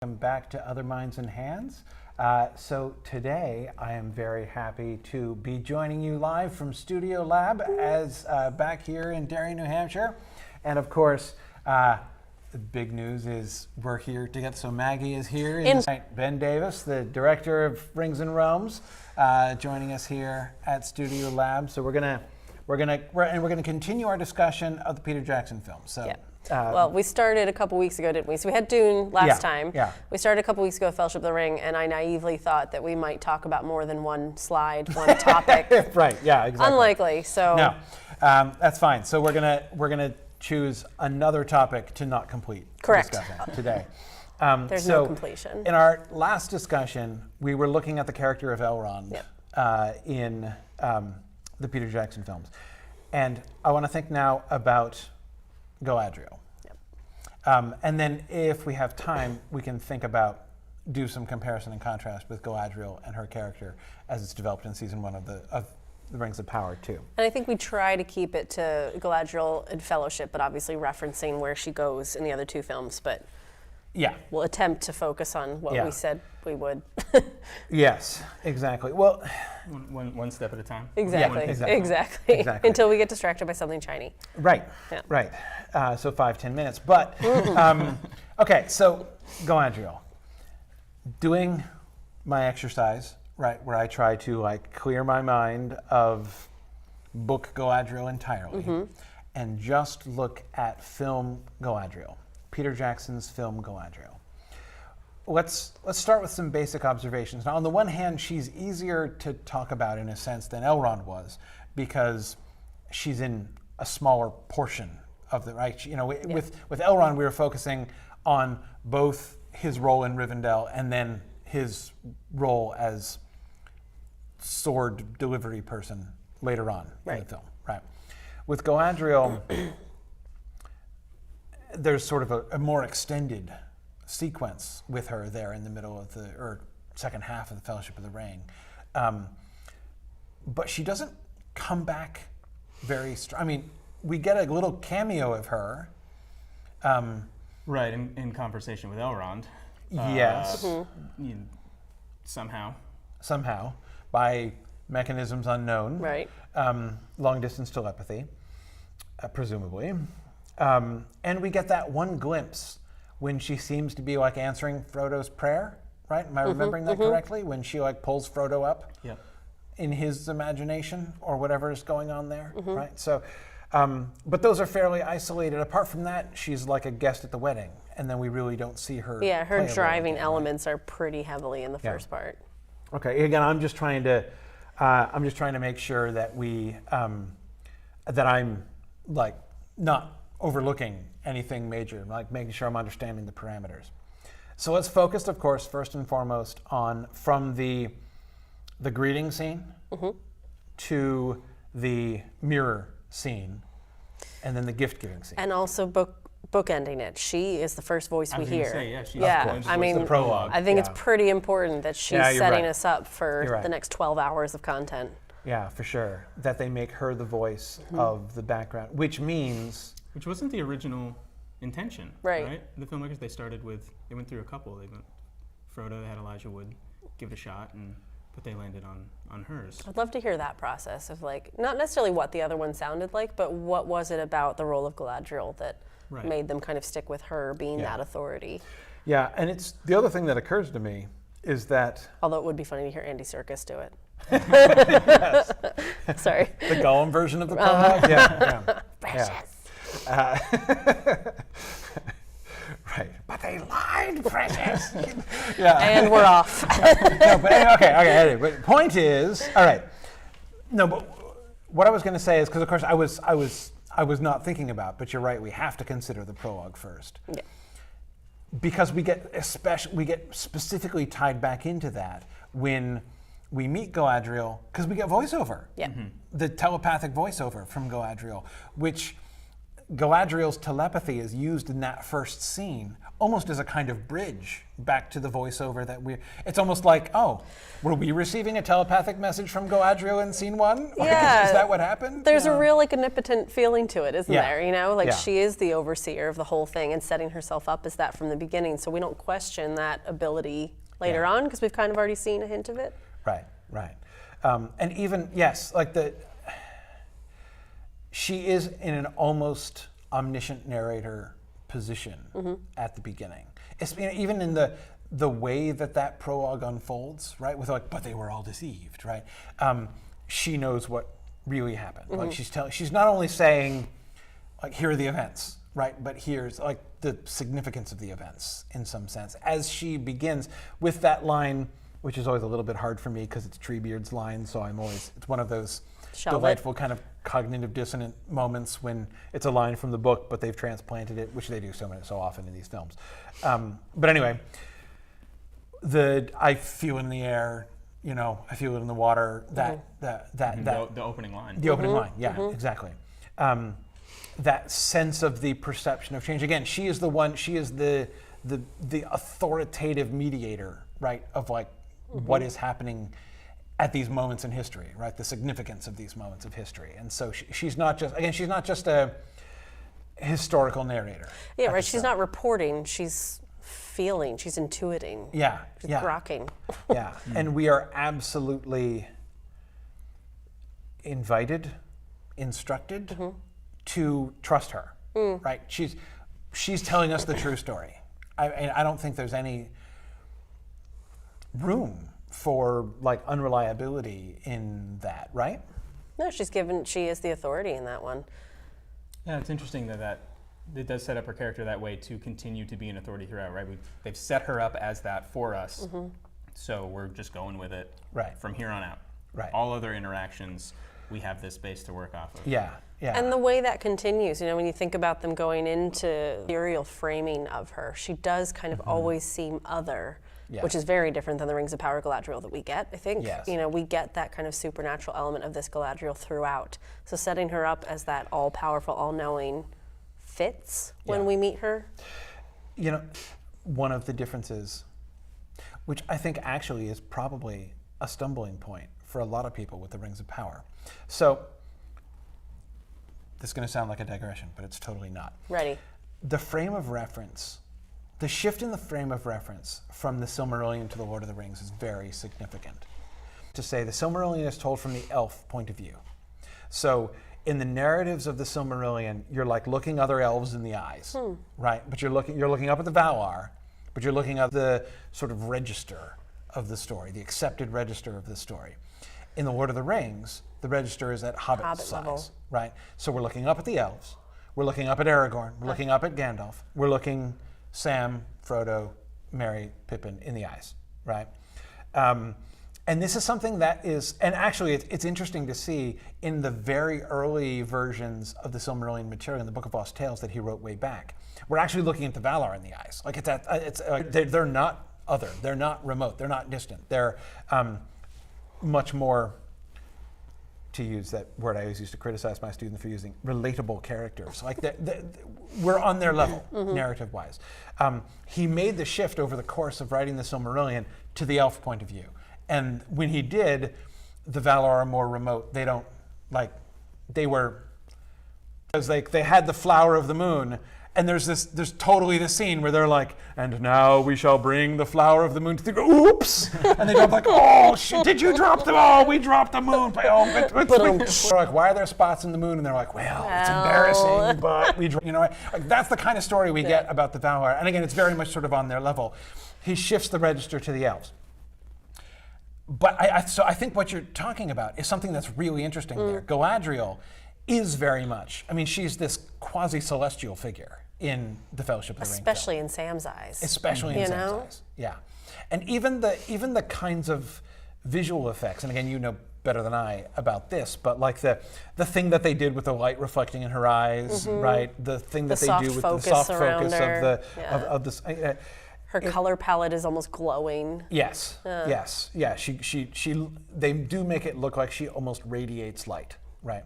Welcome back to Other Minds and Hands. So today I am very happy to be joining you live from StudioLab as back here in Derry, New Hampshire. And of course, the big news is we're here together. So Maggie is here. Ben Davis, the director of Rings and Realms, joining us here at StudioLab. So we're gonna continue our discussion of the Peter Jackson film. So. Yeah. Well, we started a couple weeks ago, didn't we? So we had Dune last time. Yeah. We started a couple weeks ago with Fellowship of the Ring, and I naively thought that we might talk about more than one slide, one topic. Right. Yeah. Exactly. Unlikely. So. No, that's fine. So we're gonna choose another topic to not complete. Correct. Discussion today. There's no completion. In our last discussion, we were looking at the character of Elrond in the Peter Jackson films, and I want to think now about Galadriel. Yep. And then if we have time, we can do some comparison and contrast with Galadriel and her character as it's developed in season 1 of the Rings of Power too. And I think we try to keep it to Galadriel and Fellowship, but obviously referencing where she goes in the other two films, but yeah, we'll attempt to focus on what we said we would. Yes, exactly. Well, one step at a time. Exactly. Until we get distracted by something shiny. Right. Yeah. Right. So 5-10 minutes. But okay. So Galadriel, doing my exercise, right, where I try to clear my mind of book Galadriel entirely, and just look at film Galadriel, Peter Jackson's film Galadriel. Let's start with some basic observations. Now, on the one hand, she's easier to talk about in a sense than Elrond was, because she's in a smaller portion of the right. With Elrond, we were focusing on both his role in Rivendell and then his role as sword delivery person later on in the film. Right. With Galadriel, there's sort of a more extended sequence with her there in the middle of or second half of the Fellowship of the Ring. But she doesn't come back very strong. I mean, we get a little cameo of her. Right, in conversation with Elrond. Yes. Somehow. By mechanisms unknown. Right. Long distance telepathy, presumably. And we get that one glimpse when she seems to be answering Frodo's prayer, right? Am I remembering that correctly? When she pulls Frodo up in his imagination or whatever is going on there, right? So, but those are fairly isolated. Apart from that, she's like a guest at the wedding, and then we really don't see her. Yeah, her driving elements are pretty heavily in the first part. Okay, again, I'm just trying to make sure that that I'm not overlooking anything major, making sure I'm understanding the parameters. So let's focus, of course, first and foremost on from the greeting scene to the mirror scene, and then the gift-giving scene. And also bookending it. She is the first voice we hear. I mean, the prologue. I think it's pretty important that she's setting us up for the next 12 hours of content. Yeah, for sure. That they make her the voice of the background, which wasn't the original intention, right? The filmmakers, they went through a couple. Frodo, they had Elijah Wood give it a shot, but they landed on hers. I'd love to hear that process of not necessarily what the other one sounded like, but what was it about the role of Galadriel that made them kind of stick with her being that authority. Yeah, and it's the other thing that occurs to me is that... Although it would be funny to hear Andy Serkis do it. Yes. Sorry. The Gollum version of the prologue? Yeah. Precious. Right. But they lied, precious. And we're off. No, but okay. But point is, all right. No, but what I was going to say is, because of course I was not thinking about, but you're right, we have to consider the prologue first. Yeah. Because we get specifically tied back into that when we meet Galadriel, because we get voiceover. Yeah. The telepathic voiceover from Galadriel, which Galadriel's telepathy is used in that first scene almost as a kind of bridge back to the voiceover that it's almost like, oh, were we receiving a telepathic message from Galadriel in scene 1? Yeah. Is that what happened? There's a real like omnipotent feeling to it, isn't there? You know, like Yeah. she is the overseer of the whole thing and setting herself up as that from the beginning. So we don't question that ability later on because we've kind of already seen a hint of it. Right. And even, yes, like she is in an almost omniscient narrator position at the beginning. It's, even in the way that prologue unfolds, right? With like, but they were all deceived, right? She knows what really happened. Like she's not only saying, like, here are the events, right? But here's like the significance of the events in some sense. As she begins with that line, which is always a little bit hard for me because it's Treebeard's line, so it's one of those delightful kind of cognitive dissonant moments when it's a line from the book, but they've transplanted it, which they do so often in these films. But anyway, I feel in the air, I feel it in the water. The opening line. The opening line, yeah, exactly. That sense of the perception of change. Again, she is the one. She is the authoritative mediator, right? Of like what is happening at these moments in history, right? The significance of these moments of history. And so she's not just a historical narrator. Yeah, right. She's not reporting. She's feeling. She's intuiting. Yeah. She's grokking. Yeah. And we are absolutely invited, instructed to trust her, right? She's telling us the true story. I don't think there's any room for like unreliability in that, right? No, she is the authority in that one. Yeah, it's interesting that it does set up her character that way to continue to be an authority throughout, right? They've set her up as that for us, so we're just going with it from here on out. Right. All other interactions, we have this base to work off of. Yeah. And the way that continues, when you think about them going into the ethereal framing of her, she does kind of always seem other. Yes. Which is very different than the Rings of Power Galadriel that we get, I think. Yes. We get that kind of supernatural element of this Galadriel throughout. So setting her up as that all-powerful, all-knowing fits when we meet her. One of the differences, which I think actually is probably a stumbling point for a lot of people with the Rings of Power. So, this is going to sound like a digression, but it's totally not. Ready. The frame of reference, the shift in the frame of reference from the Silmarillion to the Lord of the Rings is very significant. To say the Silmarillion is told from the elf point of view. So in the narratives of the Silmarillion, you're like looking other elves in the eyes, right? But you're looking up at the Valar, but you're looking at the sort of register of the story, the accepted register of the story. In the Lord of the Rings, the register is at Hobbit size, level. right? So we're looking up at the elves, we're looking up at Aragorn, we're looking up at Gandalf, we're looking Sam, Frodo, Merry, Pippin in the eyes, right? And this is something that is, and actually it's interesting to see in the very early versions of the Silmarillion material in the Book of Lost Tales that he wrote way back. We're actually looking at the Valar in the eyes. Like they're not other, they're not remote, they're not distant. They're much more, to use that word I always used to criticize my students for using, relatable characters. Like we're on their level, narrative-wise. He made the shift over the course of writing the Silmarillion to the elf point of view. And when he did, the Valar are more remote. They don't, because they had the flower of the moon, and there's totally this scene where they're like, and now we shall bring the flower of the moon to the oops! And they drop like, oh, shit, did you drop the, oh, we dropped the moon. Oh, we're like, why are there spots in the moon? And they're like, well, it's embarrassing, but we, like that's the kind of story we get about the Valar. And again, it's very much sort of on their level. He shifts the register to the elves. But so I think what you're talking about is something that's really interesting there. Galadriel is very much, she's this quasi-celestial figure in the Fellowship of the Ring. Especially in Sam's eyes. Especially in Sam's eyes, yeah. And even the kinds of visual effects, and again, you know better than I about this, but like the thing that they did with the light reflecting in her eyes, right? The thing that they do with the soft focus of this. Her color palette is almost glowing. Yes, yes, yeah. They do make it look like she almost radiates light, right?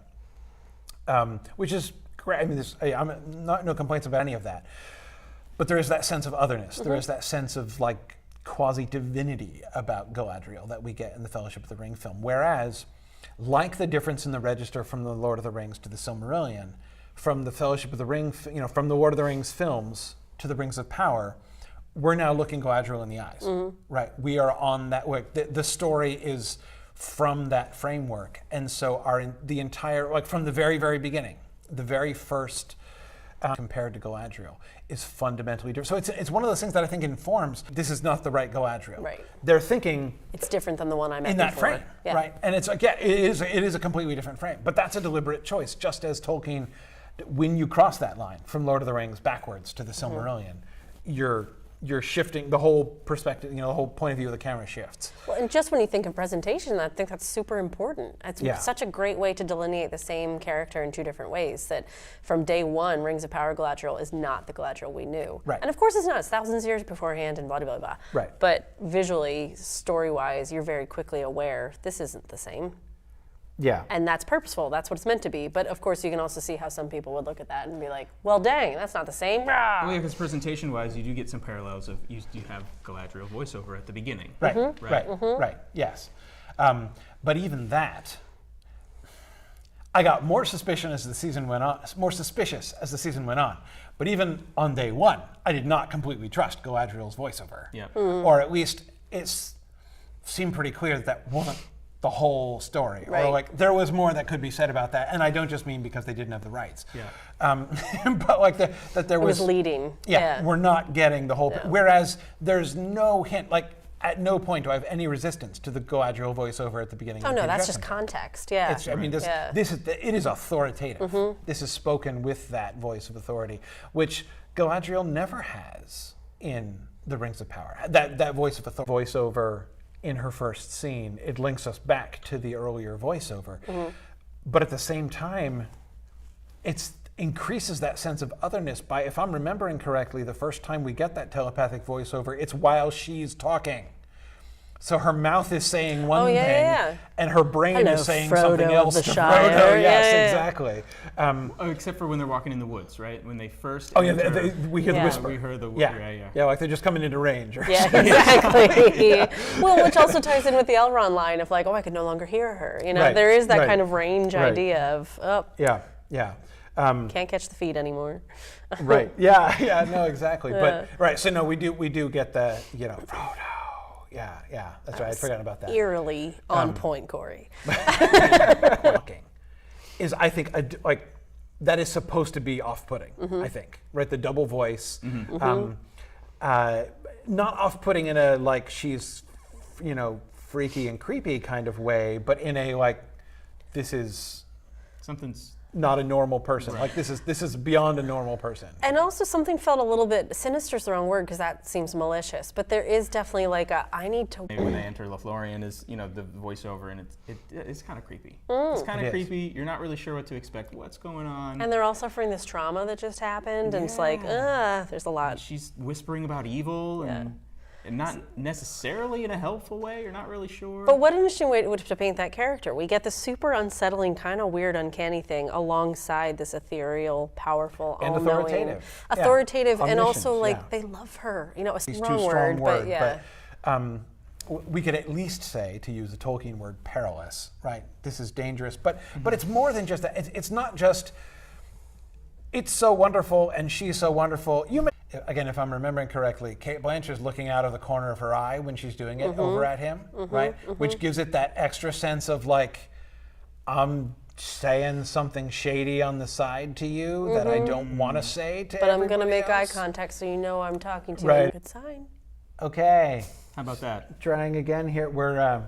Which is great. I mean, I'm no complaints about any of that. But there is that sense of otherness. There is that sense of like quasi-divinity about Galadriel that we get in the Fellowship of the Ring film. Whereas, like the difference in the register from the Lord of the Rings to the Silmarillion, from the Fellowship of the Ring, from the Lord of the Rings films to the Rings of Power, we're now looking Galadriel in the eyes, right? We are on that work. The story is from that framework, and so the entire, like from the very, very beginning, the very first compared to Galadriel is fundamentally different. So it's one of those things that I think informs this is not the right Galadriel. Right. They're thinking it's different than the one I met in that before. frame, right? And it's again, it is a completely different frame, but that's a deliberate choice. Just as Tolkien, when you cross that line from Lord of the Rings backwards to the Silmarillion, you're shifting the whole perspective, the whole point of view of the camera shifts. Well, and just when you think of presentation, I think that's super important. It's such a great way to delineate the same character in two different ways, that from day one, Rings of Power Galadriel is not the Galadriel we knew. Right. And of course it's not, it's thousands of years beforehand and blah, blah, blah. Right. But visually, story-wise, you're very quickly aware this isn't the same. Yeah. And that's purposeful, that's what it's meant to be. But of course you can also see how some people would look at that and be like, well dang, that's not the same. Rah! Well, yeah, because presentation-wise, you do get some parallels of, you have Galadriel voiceover at the beginning. Right, right, yes. But even that, I got more suspicious as the season went on. But even on day one, I did not completely trust Galadriel's voiceover. Yeah. Or at least it seemed pretty clear that wasn't the whole story, right. or like there was more that could be said about that, and I don't just mean because they didn't have the rights. Yeah. But like that there was leading. Yeah, we're not getting the whole. Whereas there's no hint, like at no point do I have any resistance to the Galadriel voiceover at the beginning. Oh of no, the that's Judgment. just context. Yeah. I mean, it is authoritative. This is spoken with that voice of authority, which Galadriel never has in the Rings of Power. That voice of authority, voiceover. In her first scene, it links us back to the earlier voiceover. But at the same time, it increases that sense of otherness by, if I'm remembering correctly, the first time we get that telepathic voiceover, it's while she's talking. So her mouth is saying one thing, and her brain is saying something else to Frodo. Yes, exactly. Except for when they're walking in the woods, right? When they first we hear the whisper. We heard the yeah, like they're just coming into range. Or exactly. Well, which also ties in with the Elrond line of like, oh, I could no longer hear her. There is that kind of range idea of, can't catch the feed anymore. Right. Yeah. No, exactly. But so no, we do get the Frodo. Yeah, that's right. I'd forgotten about that. Eerily on point, Corey. Talking is, I think, like that is supposed to be off-putting. I think, right? The double voice, not off-putting in a like she's, freaky and creepy kind of way, but in a like, this is something's not a normal person. Right. Like this is beyond a normal person. And also something felt a little bit, sinister is the wrong word because that seems malicious, but there is definitely like I need to. Maybe when they enter Lothlorien is, the voiceover, and it's kind of creepy. It's kind of creepy. You're not really sure what to expect. What's going on? And they're all suffering this trauma that just happened, and it's like, there's a lot. And she's whispering about evil and not necessarily in a helpful way. You're not really sure. But what an interesting way to paint that character. We get this super unsettling, kind of weird, uncanny thing alongside this ethereal, powerful, and all-knowing, authoritative, and also like they love her. A strong word, but yeah. We could at least say, to use the Tolkien word, perilous. Right? This is dangerous, but it's more than just that. It's not just. It's so wonderful, and she's so wonderful. Again, if I'm remembering correctly, Cate Blanchett's looking out of the corner of her eye when she's doing it over at him, right? Which gives it that extra sense of like, I'm saying something shady on the side to you that I don't want to say to But I'm going to make else. eye contact so you know I'm talking to right. you. Good sign. Okay. How about that? Trying again here. We're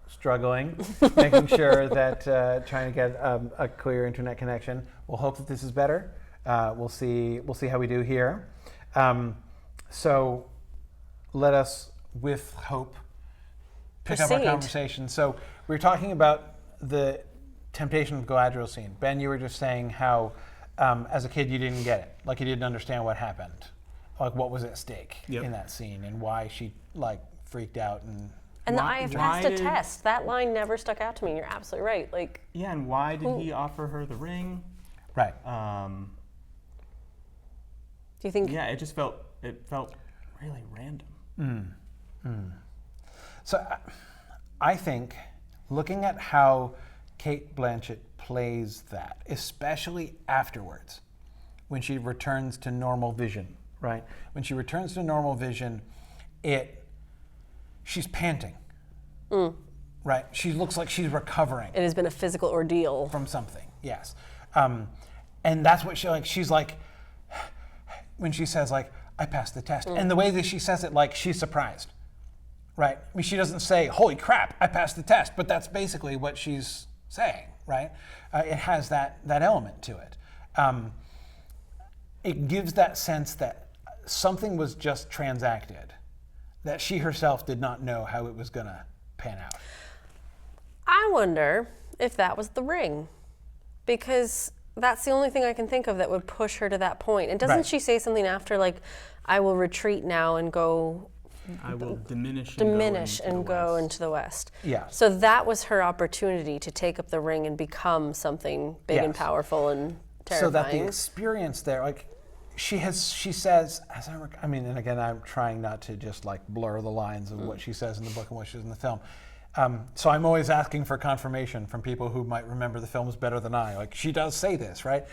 struggling, making sure that trying to get a clear internet connection. We'll hope that this is better. We'll see how we do here. So let us, with hope, pick up our conversation. So we were talking about the temptation of Galadriel scene. Ben, you were just saying how, as a kid, you didn't get it. Like you didn't understand what happened. Like what was at stake in that scene and why she like freaked out and And I have passed a test. That line never stuck out to me. You're absolutely right. Like, yeah, and why did he offer her the ring? Right. Do you think? Yeah, it felt really random. So I think looking at how Cate Blanchett plays that, especially afterwards, when she returns to normal vision, right? When she returns to normal vision, she's panting, right? She looks like she's recovering. It has been a physical ordeal. From something, yes. And that's what she's like, when she says like, I passed the test. And the way that she says it, like she's surprised, right? I mean, she doesn't say, holy crap, I passed the test, but that's basically what she's saying, right? It has that element to it. It gives that sense that something was just transacted, that she herself did not know how it was going to pan out. I wonder if that was the ring, because that's the only thing I can think of that would push her to that point. And doesn't she say something after, like, I will retreat now and go... I will diminish and go into the west. Yeah. So that was her opportunity to take up the ring and become something big and powerful and terrifying. So that the experience there, like, she says, and again, I'm trying not to just like blur the lines of what she says in the book and what she says in the film. So I'm always asking for confirmation from people who might remember the films better than I. Like, she does say this, right?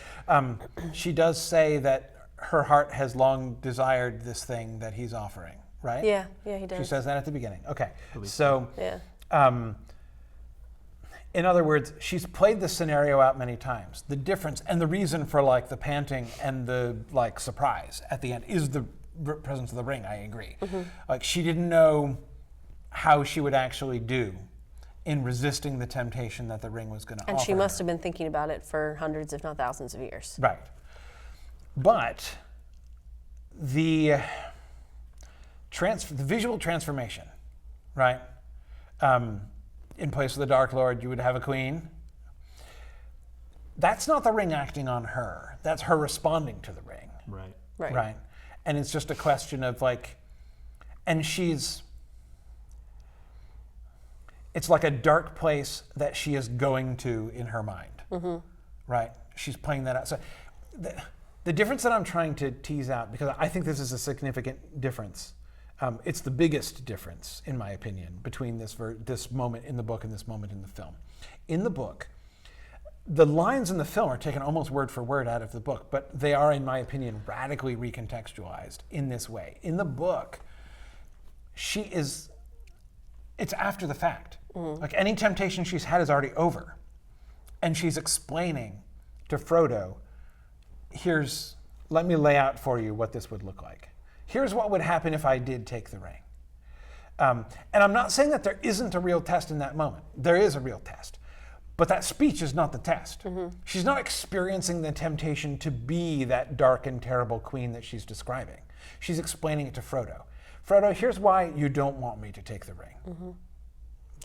She does say that her heart has long desired this thing that he's offering, right? Yeah, he does. She says that at the beginning. Okay, so yeah. In other words, she's played this scenario out many times. The difference and the reason for like the panting and the like surprise at the end is the presence of the ring. I agree. Like, she didn't know how she would actually do in resisting the temptation that the ring was going to offer. And she must have been thinking about it for hundreds, if not thousands of years. Right. But the visual transformation, right? In place of the Dark Lord, you would have a queen. That's not the ring acting on her. That's her responding to the ring. Right. And it's just a question of like, and it's like a dark place that she is going to in her mind, right? She's playing that out. So the difference that I'm trying to tease out, because I think this is a significant difference, it's the biggest difference, in my opinion, between this moment in the book and this moment in the film. In the book, the lines in the film are taken almost word for word out of the book, but they are, in my opinion, radically recontextualized in this way. In the book, it's after the fact. Like, any temptation she's had is already over. And she's explaining to Frodo, let me lay out for you what this would look like. Here's what would happen if I did take the ring. And I'm not saying that there isn't a real test in that moment. There is a real test. But that speech is not the test. She's not experiencing the temptation to be that dark and terrible queen that she's describing. She's explaining it to Frodo. Frodo, here's why you don't want me to take the ring.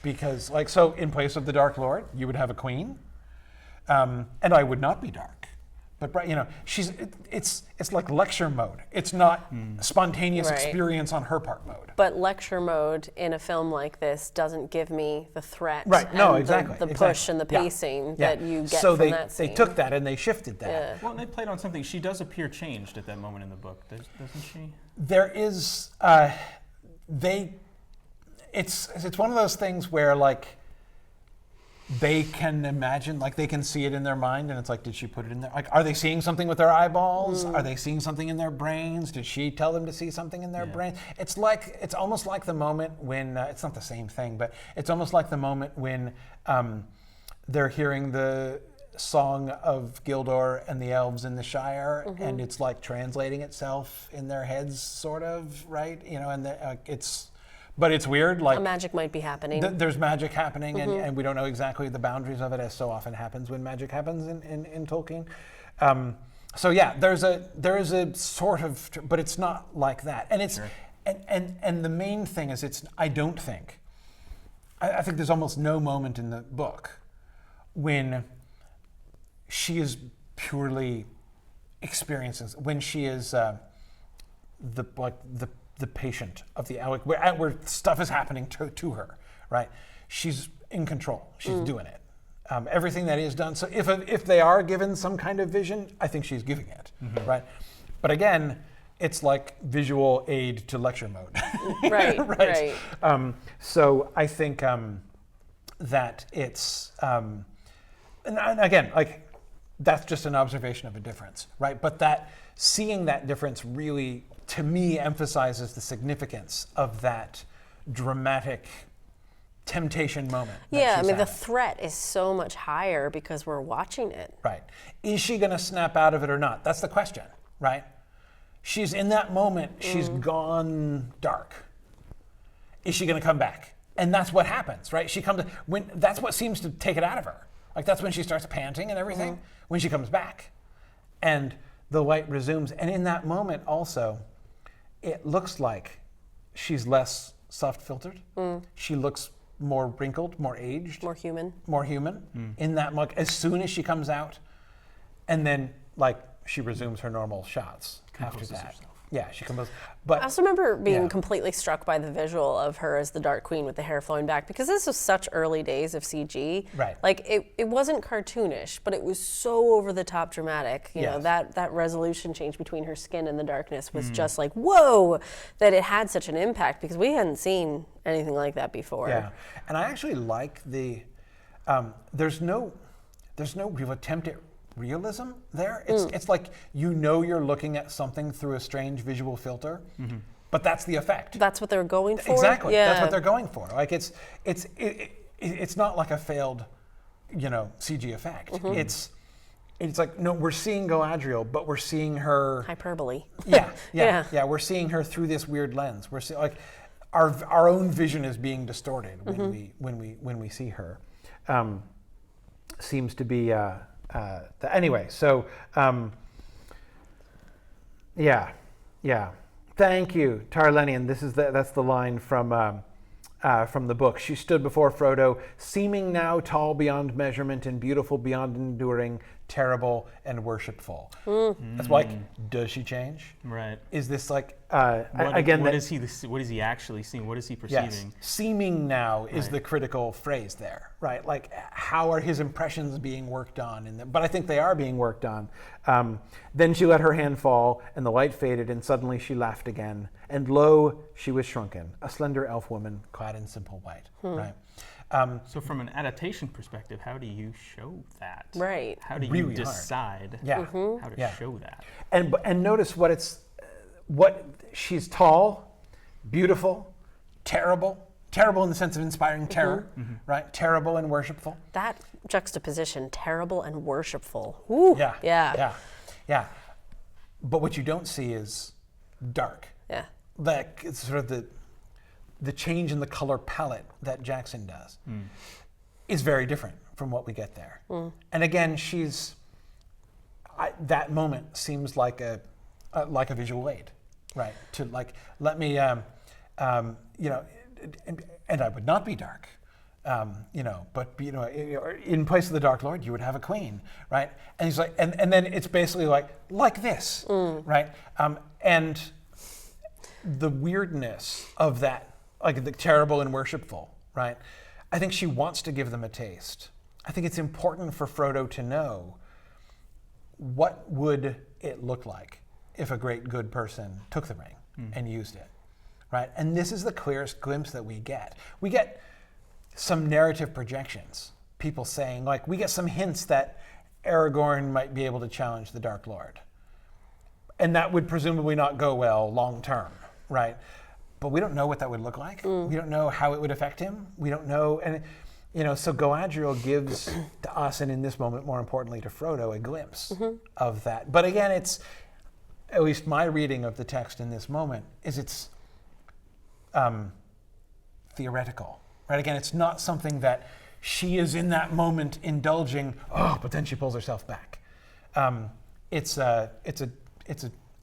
Because, like, so in place of the Dark Lord, you would have a queen, and I would not be dark. But it's like lecture mode. It's not spontaneous experience on her part mode. But lecture mode in a film like this doesn't give me the threat. Right. No, and exactly. The push and the pacing that you get from that scene. So they took that and they shifted that. Yeah. Well, and they played on something. She does appear changed at that moment in the book, doesn't she? There is. It's one of those things where, like, they can imagine, like, they can see it in their mind, and it's like, did she put it in there? Like, are they seeing something with their eyeballs? Are they seeing something in their brains? Did she tell them to see something in their brain? It's almost like the moment when, it's not the same thing, but it's almost like the moment when they're hearing the song of Gildor and the elves in the Shire, and it's like translating itself in their heads, sort of, right? You know, and but it's weird. Like, magic might be happening. There's magic happening, and we don't know exactly the boundaries of it, as so often happens when magic happens in Tolkien. So yeah, there is a sort of, but it's not like that. And it's and the main thing is I think there's almost no moment in the book when she is purely experiencing, when she is the the patient of the hour, where stuff is happening to her, right? She's in control. She's doing it. Everything that is done. So if they are given some kind of vision, I think she's giving it, right? But again, it's like visual aid to lecture mode. Right. So I think that it's, and again, like that's just an observation of a difference, right? But that seeing that difference really, to me, emphasizes the significance of that dramatic temptation moment. Yeah, I mean, the threat is so much higher because we're watching it. Right. Is she going to snap out of it or not? That's the question, right? She's in that moment, she's gone dark. Is she going to come back? And that's what happens, right? She comes, that's what seems to take it out of her. Like that's when she starts panting and everything, when she comes back. And the light resumes. And in that moment also, it looks like she's less soft-filtered. She looks more wrinkled, more aged. More human. More human in that much. As soon as she comes out, and then like she resumes her normal shots after that. Herself. Yeah, she composes. But I also remember being completely struck by the visual of her as the Dark Queen with the hair flowing back, because this was such early days of CG. Right. Like it wasn't cartoonish, but it was so over the top dramatic. You know, that resolution change between her skin and the darkness was just like, whoa, that it had such an impact, because we hadn't seen anything like that before. Yeah, and I actually like the, there's no real attempt at realism there. It's like you're looking at something through a strange visual filter, but that's the effect. That's what they're going for. Exactly. Yeah. That's what they're going for. Like it's not like a failed, CG effect. It's like, no, we're seeing Galadriel, but we're seeing her hyperbole. Yeah. We're seeing her through this weird lens. We're seeing like our own vision is being distorted when we see her. Seems to be. Anyway, so Thank you, Tarlenian. That's the line from the book. She stood before Frodo, seeming now tall beyond measurement and beautiful beyond enduring, terrible and worshipful. That's like, does she change? Right. Is this like what is he actually seeing? What is he perceiving? Yes. Seeming now is the critical phrase there, right? Like, how are his impressions being worked on? But I think they are being worked on. Then she let her hand fall, and the light faded, and suddenly she laughed again. And lo, she was shrunken, a slender elf woman clad in simple white, right? So from an adaptation perspective, how do you show that? Right. How do you really decide how to show that? And notice she's tall, beautiful, terrible in the sense of inspiring terror, right? Terrible and worshipful. That juxtaposition, terrible and worshipful. Ooh. Yeah. But what you don't see is dark. Yeah. Like it's sort of the change in the color palette that Jackson does is very different from what we get there. And again, that moment seems like a visual aid, right? To like, let me, and I would not be dark, but in place of the Dark Lord, you would have a queen, right? And he's like, and then it's basically like this, right? And the weirdness of that, like the terrible and worshipful, right? I think she wants to give them a taste. I think it's important for Frodo to know what would it look like if a great good person took the ring and used it, right? And this is the clearest glimpse that we get. We get some narrative projections, people saying, like, we get some hints that Aragorn might be able to challenge the Dark Lord. And that would presumably not go well long term, right? But we don't know what that would look like. We don't know how it would affect him. We don't know. And, so Galadriel gives to us, and in this moment, more importantly to Frodo, a glimpse of that. But again, it's, at least my reading of the text in this moment, is it's theoretical, right? Again, it's not something that she is in that moment indulging, but then she pulls herself back. It's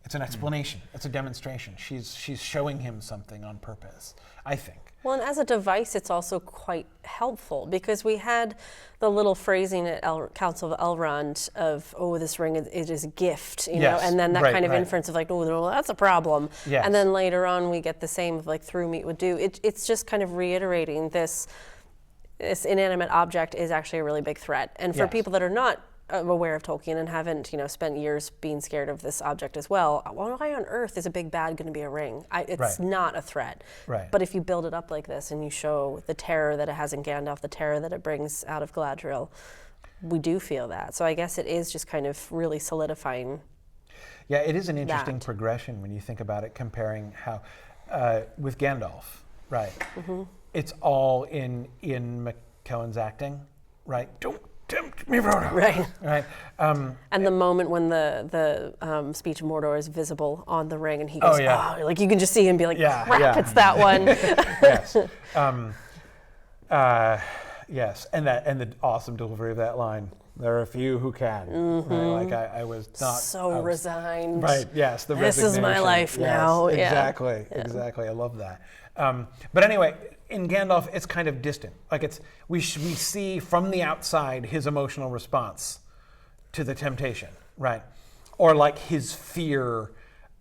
It's an explanation. It's a demonstration. She's showing him something on purpose, I think. Well, and as a device, it's also quite helpful because we had the little phrasing at Council of Elrond of, oh, this ring, it is a gift, you know, and then that kind of inference of like, oh, no, that's a problem. Yes. And then later on, we get the same of like through meat would do. It's just kind of reiterating this inanimate object is actually a really big threat. And for people that are not aware of Tolkien and haven't, you know, spent years being scared of this object as well, why on earth is a big bad going to be a ring? It's not a threat. Right. But if you build it up like this and you show the terror that it has in Gandalf, the terror that it brings out of Galadriel, we do feel that. So I guess it is just kind of really solidifying. Yeah, it is an interesting progression when you think about it, comparing how, with Gandalf, right? It's all in McKellen's acting, right? Don't tempt me, Frodo. Right. Right. And the moment when the speech of Mordor is visible on the ring and he goes, oh, like you can just see him be like, crap, it's that one. Yes. Yes. And the awesome delivery of that line. There are a few who can. Right? Like I was not so resigned. Right. Yes. The this is my life now. Exactly. Yeah. Exactly. I love that. But anyway, in Gandalf, it's kind of distant. Like we see from the outside his emotional response to the temptation, right? Or like his fear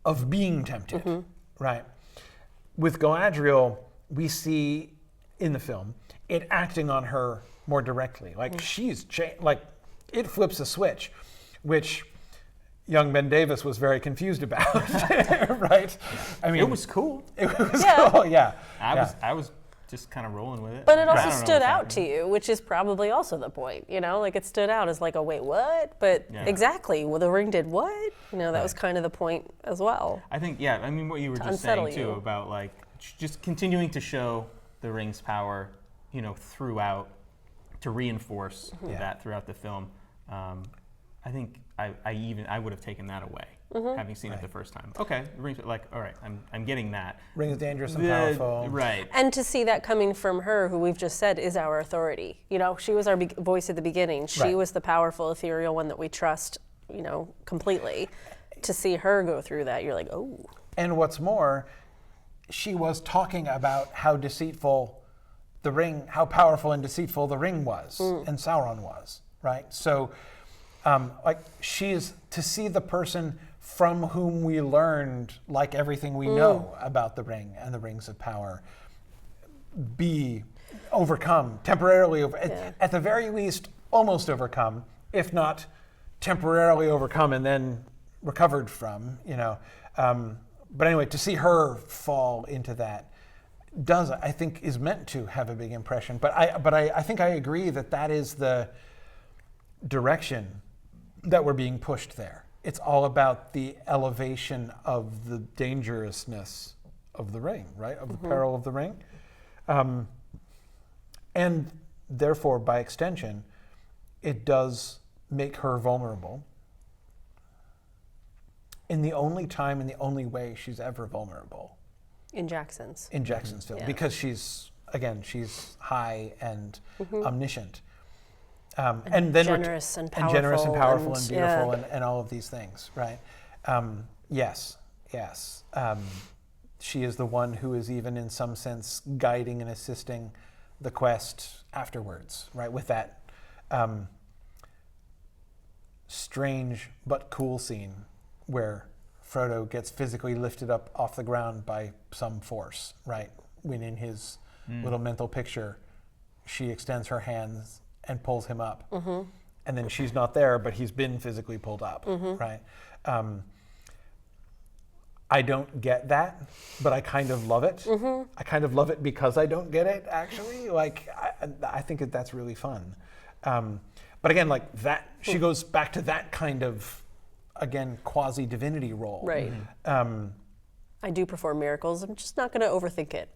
of being tempted, right? With Galadriel, we see in the film it acting on her more directly. Like she's like it flips a switch, which young Ben Davis was very confused about, right? I mean, it was cool. It was cool, yeah. I was just kind of rolling with it. But it also stood out to you, which is probably also the point, you know? Like it stood out as like, oh, wait, what? But exactly, well, the ring did what? You know, that was kind of the point as well. I think, I mean, what you were just saying too about like just continuing to show the ring's power, you know, throughout, to reinforce that throughout the film. I think I would have taken that away, having seen it the first time. Okay, like, all right, I'm getting that. Ring is dangerous and powerful. Right. And to see that coming from her, who we've just said is our authority. You know, she was our voice at the beginning. She was the powerful, ethereal one that we trust, you know, completely. To see her go through that, you're like, oh. And what's more, she was talking about how deceitful the ring, how powerful and deceitful the ring was, and Sauron was, right? So, like, she's to see the person from whom we learned, like everything we know about the ring and the rings of power, be overcome, temporarily at the very least, almost overcome, if not temporarily overcome and then recovered from, you know. But anyway, to see her fall into that I think, is meant to have a big impression. But I think I agree that is the direction that we're being pushed there. It's all about the elevation of the dangerousness of the ring, right? Of the peril of the ring. And therefore, by extension, it does make her vulnerable in the only time and the only way she's ever vulnerable. In Jackson's film, because she's high and omniscient. And then generous and powerful and beautiful and all of these things, right? Yes. She is the one who is even in some sense guiding and assisting the quest afterwards, right? With that strange but cool scene where Frodo gets physically lifted up off the ground by some force, right? When in his little mental picture, she extends her hands and pulls him up. And then she's not there, but he's been physically pulled up, right? I don't get that, but I kind of love it. I kind of love it because I don't get it, actually. Like, I think that's really fun. But again, like that, she goes back to that kind of, again, quasi-divinity role. Right. I do perform miracles. I'm just not going to overthink it.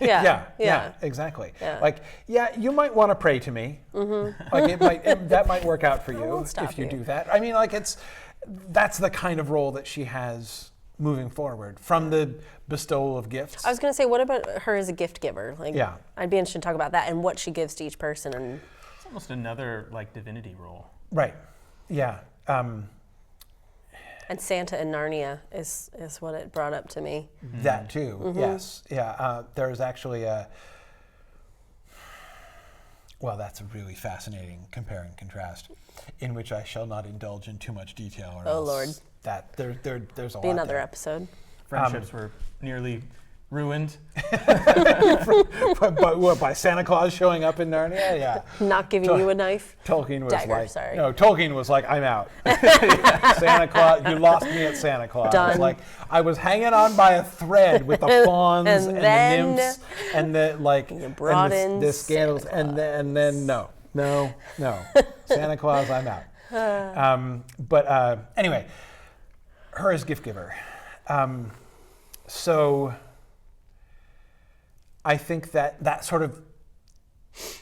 Yeah, exactly. Yeah. Like, you might want to pray to me. Like, that might work out for you if you do that. I mean, like, that's the kind of role that she has moving forward from the bestowal of gifts. I was going to say, what about her as a gift giver? Like, I'd be interested to talk about that and what she gives to each person. And it's almost another like divinity role. Right. Yeah. And Santa in Narnia is what it brought up to me. That too, yes. Yeah, there's actually well, that's a really fascinating compare and contrast, in which I shall not indulge in too much detail. Or else Lord. That there's a Be lot another there. episode. Friendships were nearly ruined. But what, by Santa Claus showing up in Narnia? Yeah. Not giving you a knife. Tolkien was Dagger, like, sorry. no, Tolkien was like, I'm out. Santa Claus, you lost me at Santa Claus. Done. Like, I was hanging on by a thread with the fawns And and, then the nymphs and the like, you brought in the scandals, Santa and then no, Santa Claus, I'm out. But anyway, her as gift giver. So I think that sort of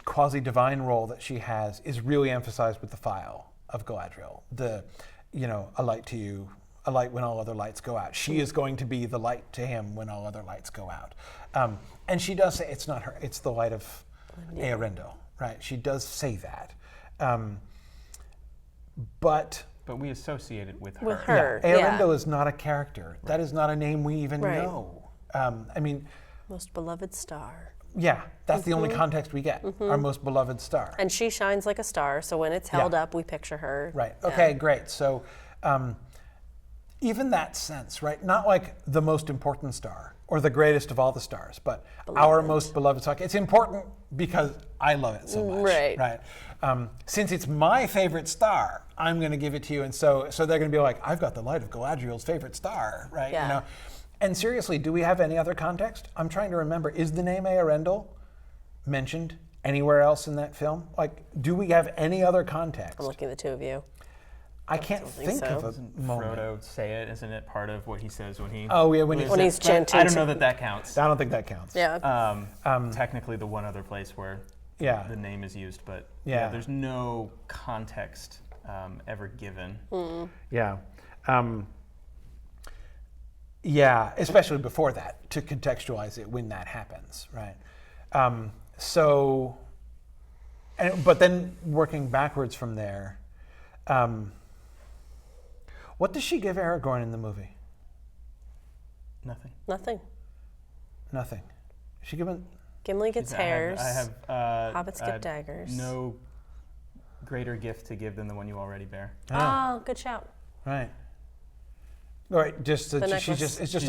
quasi-divine role that she has is really emphasized with the file of Galadriel. A light to you, a light when all other lights go out. She is going to be the light to him when all other lights go out. And she does say it's not her, it's the light of Eärendil, right? She does say that. But we associate it with her. With her. Eärendil is not a character. That is not a name we even know. I mean, Most beloved star. yeah, that's the only context we get. Our most beloved star. And she shines like a star, so when it's held up, we picture her. Right. Yeah. Okay, great. So even that sense, right? Not like the most important star or the greatest of all the stars, but our most beloved star. It's important because I love it so much. Right. Right. Since it's my favorite star, I'm going to give it to you. And so they're going to be like, I've got the light of Galadriel's favorite star, right? Yeah. You know. And seriously, do we have any other context? I'm trying to remember. Is the name Eärendil mentioned anywhere else in that film? Like, do we have any other context? I'm looking at the two of you. I can't think so. of a moment. Frodo say it, isn't it part of what he says when he? Oh yeah, when he's chanting. I don't know that counts. I don't think that counts. Yeah. Technically, the one other place where Yeah. the name is used, but Yeah. there's no context ever given. Yeah. Yeah, especially before that, to contextualize it when that happens, right? But then working backwards from there, what does she give Aragorn in the movie? Nothing. Nothing. Nothing. She given. Gimli gets hairs. I have Hobbits get daggers. No greater gift to give than the one you already bear. Oh, good shout. Right. Right. It's necklace. just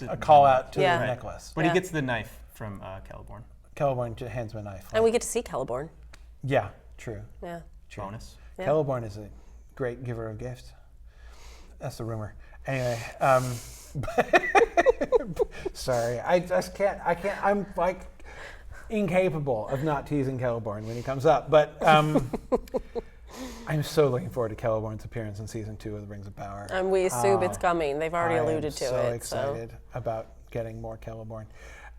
a call out to Yeah. the necklace. But he gets the knife from Celeborn. Celeborn hands him a knife. And we get to see Celeborn. Yeah. True. Yeah. True. Bonus. Yeah. Celeborn is a great giver of gifts. That's the rumor. Anyway, sorry, I just can't. I'm like incapable of not teasing Celeborn when he comes up. But I'm so looking forward to Celeborn's appearance in season 2 of The Rings of Power. And we assume it's coming. They've already alluded to I'm so it. excited about getting more Celeborn.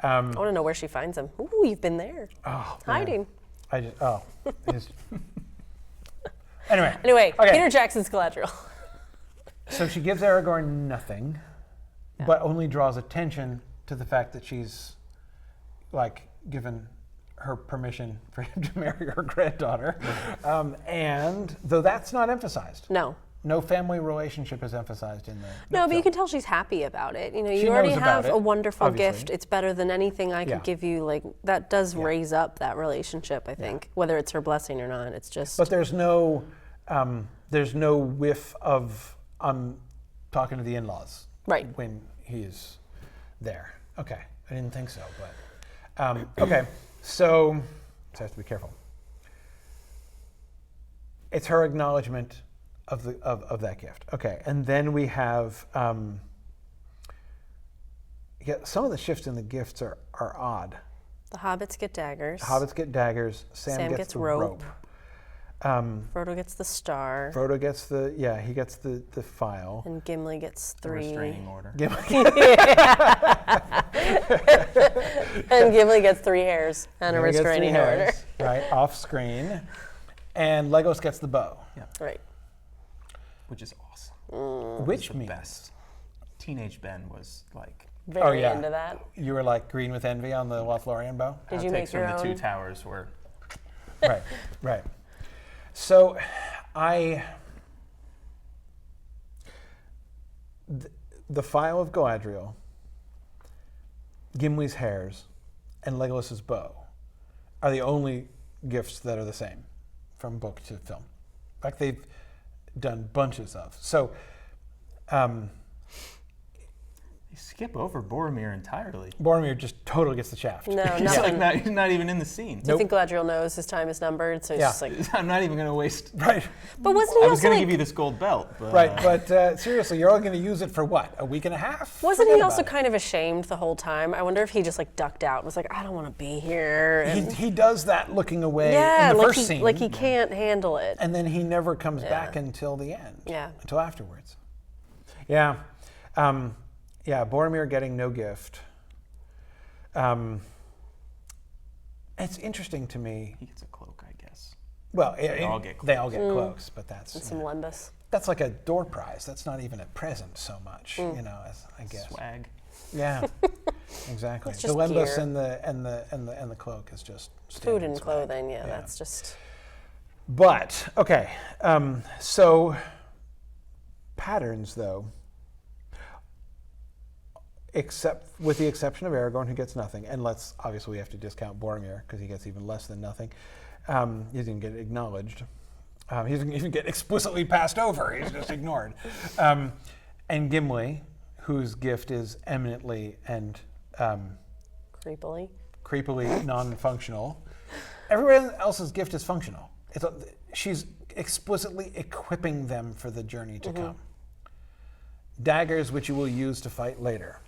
I want to know where she finds him. Ooh, you've been there. Oh, man. Hiding. Anyway, okay. Peter Jackson's Galadriel. So she gives Aragorn nothing, but only draws attention to the fact that she's, like, given her permission for him to marry her granddaughter. And though that's not emphasized. No family relationship is emphasized in the No, but film. you can tell she's happy about it. You know, She you already knows about have it, a wonderful obviously. gift. It's better than anything I could Yeah. give you. Like, that does raise up that relationship, I think. Whether it's her blessing or not, it's just... But there's no whiff of talking to the in-laws. Right. When he's there. Okay, I didn't think so, but okay. So I have to be careful. It's her acknowledgement of that gift. Okay, and then we have some of the shifts in the gifts are odd. The hobbits get daggers. Hobbits get daggers. Sam gets the rope. Frodo gets the star. Frodo gets he gets the file. And Gimli gets 3. Restraining order. And Gimli gets 3 hairs and a Gimli gets 3 restraining order. hairs, right, off screen. And Legos gets the bow. Yeah. Right. Which is awesome. Which the means best. Teenage Ben was like Very yeah. into that. You were like green with envy on the Lothlorien bow? Did you make outtakes your from the own? 2 towers were Right. So the file of Galadriel, Gimli's hairs, and Legolas's bow are the only gifts that are the same from book to film. Like they've done bunches of. So, You skip over Boromir entirely. Boromir just totally gets the shaft. No, He's nothing. like he's not even in the scene. Do you think Galadriel knows his time is numbered? So he's just like, I'm not even going to waste. Right. but wasn't he I was also going to like, give you this gold belt. But, Right, but seriously, you're only going to use it for what? A week and a half? wasn't Forget he also about it. kind of ashamed the whole time? I wonder if he just like ducked out and was like, I don't want to be here. And He does that looking away yeah, in the like first he, scene. like he can't handle it. And then he never comes back until the end. Yeah. Until afterwards. Yeah. Boromir getting no gift. It's interesting to me. he gets a cloak, I guess. Well, They all get they all get cloaks, but that's And some lembas. that's like a door prize. That's not even a present so much, I guess. Swag. Yeah, exactly. It's The just lembas gear. and the cloak is just Food standard and swag. clothing, yeah, that's just. But okay, so patterns though. Except with the exception of Aragorn, who gets nothing, and obviously we have to discount Boromir because he gets even less than nothing. He doesn't get acknowledged. He doesn't even get explicitly passed over. He's just ignored. And Gimli, whose gift is eminently and creepily non-functional. Everyone else's gift is functional. She's explicitly equipping them for the journey to come. Daggers, which you will use to fight later.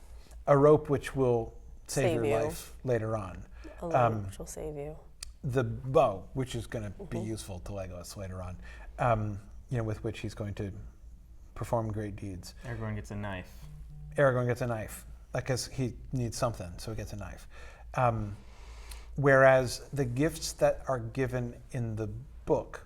A rope, which will save your you. life later on. A little, which will save you. The bow, which is going to be useful to Legolas later on, with which he's going to perform great deeds. Aragorn gets a knife. Aragorn gets a knife, because he needs something, so he gets a knife. Whereas the gifts that are given in the book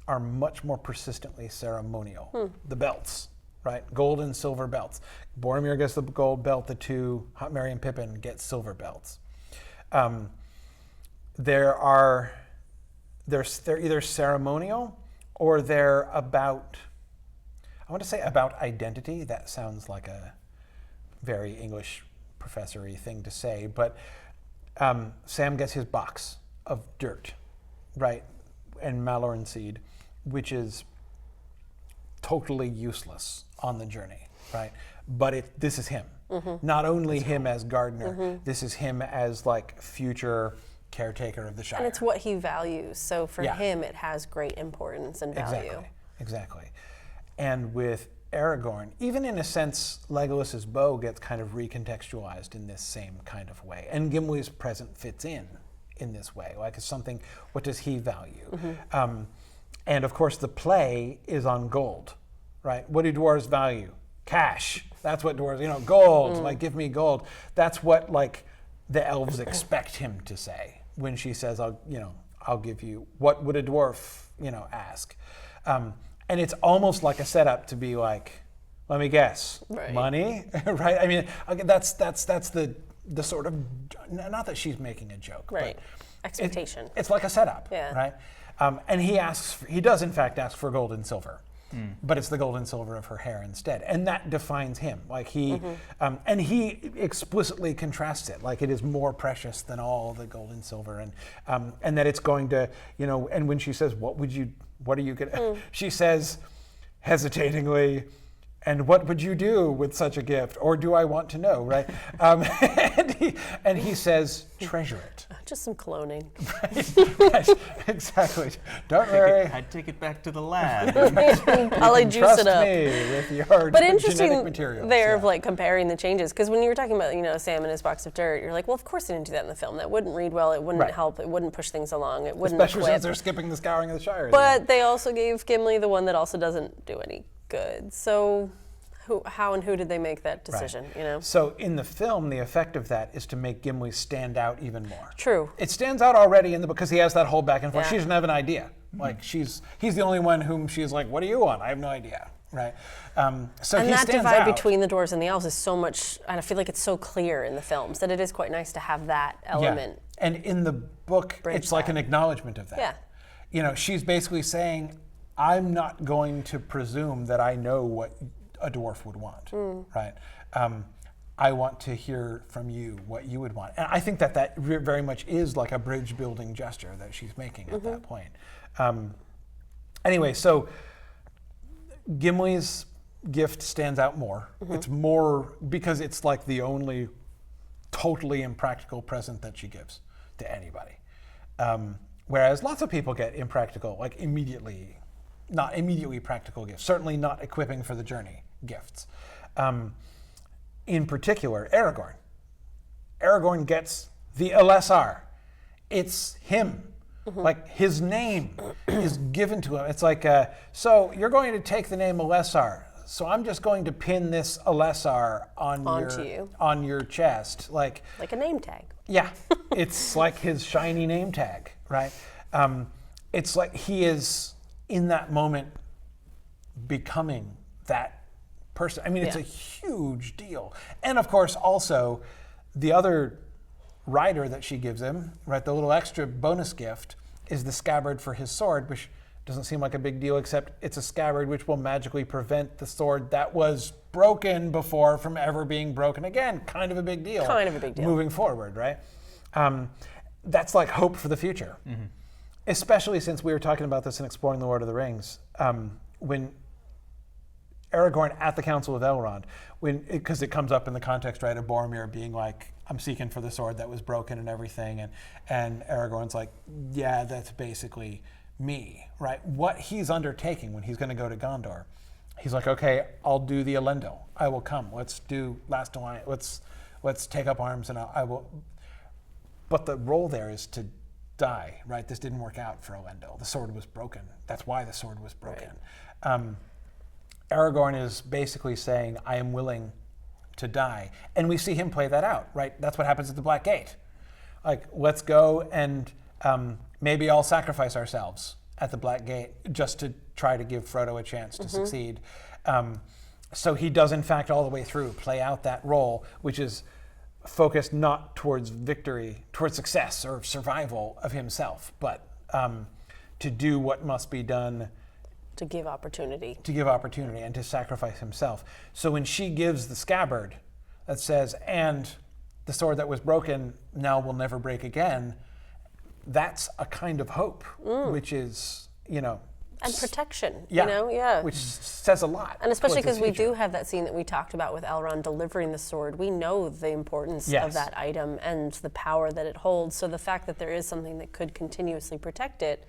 are much more persistently ceremonial. The belts. Right, gold and silver belts. Boromir gets the gold belt. The two, Merry and Pippin, get silver belts. They're either ceremonial or they're about. I want to say about identity. That sounds like a very English professory thing to say, but Sam gets his box of dirt, right, and Maloran seed, which is totally useless on the journey, right? But this is him. Not only him as gardener, this is him as like future caretaker of the Shire. And it's what he values. So for Yeah. him, it has great importance and value. Exactly. And with Aragorn, even in a sense, Legolas's bow gets kind of recontextualized in this same kind of way. And Gimli's present fits in this way. Like it's something, what does he value? And of course, the play is on gold, right? What do dwarves value? Cash. That's what dwarves, gold. Like, give me gold. That's what like the elves expect him to say when she says, I'll give you. What would a dwarf, ask? And it's almost like a setup to be like, let me guess, Right. money, right? I mean, that's the sort of, not that she's making a joke, Right. but Expectation. it's like a setup, Yeah. right? And he does in fact ask for gold and silver, but it's the gold and silver of her hair instead, and that defines him. Like he, and he explicitly contrasts it, like it is more precious than all the gold and silver, and that it's going to, And when she says, "What are you gonna?" She says, hesitatingly, "And what would you do with such a gift? Or do I want to know?" Right? And he says, "Treasure it." Just some cloning. Right, exactly. Don't worry. I'd take it back to the lab. Probably juice Trust it up. me with your But genetic interesting materials. there yeah. of like comparing the changes, because when you were talking about Sam and his box of dirt, you're like, well, of course they didn't do that in the film. That wouldn't read well. It wouldn't Right. help. It wouldn't push things along. It wouldn't Especially equip. since they're skipping the scouring of the Shire. But they also gave Gimli the one that also doesn't do any good. So how and who did they make that decision? So in the film, the effect of that is to make Gimli stand out even more. True. It stands out already because he has that whole back and forth. Yeah. She doesn't have an idea. Like he's the only one whom she's like, "What do you want?" I have no idea. Right. So And he that stands divide out. between the dwarves and the elves is so much, and I feel like it's so clear in the films that it is quite nice to have that element. Yeah. And in the book, Bridge it's like that. an acknowledgement of that. Yeah. She's basically saying, I'm not going to presume that I know what a dwarf would want, right? I want to hear from you what you would want. And I think that very much is like a bridge building gesture that she's making at that point. Anyway, so Gimli's gift stands out more. It's more because it's like the only totally impractical present that she gives to anybody. Whereas lots of people get impractical, like not immediately practical gifts, certainly not equipping for the journey gifts. In particular, Aragorn. Aragorn gets the LSR. It's him. Like his name is given to him. It's like, so you're going to take the name Alessar. So I'm just going to pin this Alessar on your chest, like a name tag. Yeah, it's like his shiny name tag, right? It's like he is in that moment becoming that person. I mean, it's a huge deal. And of course, also the other rider that she gives him, right, the little extra bonus gift is the scabbard for his sword, which doesn't seem like a big deal, except it's a scabbard which will magically prevent the sword that was broken before from ever being broken again. Kind of a big deal. Kind of a big deal. Moving forward, right? That's like hope for the future. Especially since we were talking about this in Exploring the Lord of the Rings. When Aragorn at the Council of Elrond, because it comes up in the context, right, of Boromir being like, I'm seeking for the sword that was broken and everything, and Aragorn's like, yeah, that's basically me, right? What he's undertaking when he's going to go to Gondor, he's like, okay, I'll do the Elendil. I will come. Let's do Last Alliance. Let's take up arms, and I will. But the role there is to die, right? This didn't work out for Elendil. The sword was broken. That's why the sword was broken. Right. Aragorn is basically saying, I am willing to die. And we see him play that out, right? That's what happens at the Black Gate. Like, let's go and maybe I'll sacrifice ourselves at the Black Gate just to try to give Frodo a chance to succeed. So he does, in fact, all the way through play out that role, which is focused not towards victory, towards success or survival of himself, but to do what must be done. To give opportunity. To give opportunity and to sacrifice himself. So when she gives the scabbard that says, and the sword that was broken now will never break again, that's a kind of hope, which is, and protection, which says a lot. And especially because we do have that scene that we talked about with Elrond delivering the sword. We know the importance of that item and the power that it holds. So the fact that there is something that could continuously protect it,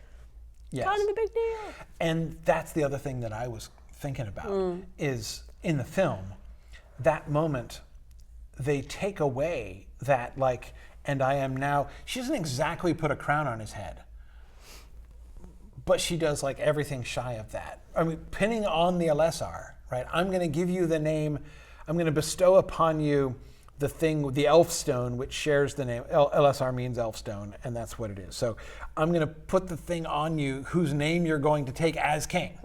kind of a big deal. And that's the other thing that I was thinking about is in the film, that moment, they take away that and I am now, she doesn't exactly put a crown on his head, but she does everything shy of that. I mean, pinning on the Alessar, right? I'm going to give you the name, I'm going to bestow upon you the thing, the elf stone, which shares the name. Elessar means elf stone, and that's what it is. So I'm going to put the thing on you whose name you're going to take as king,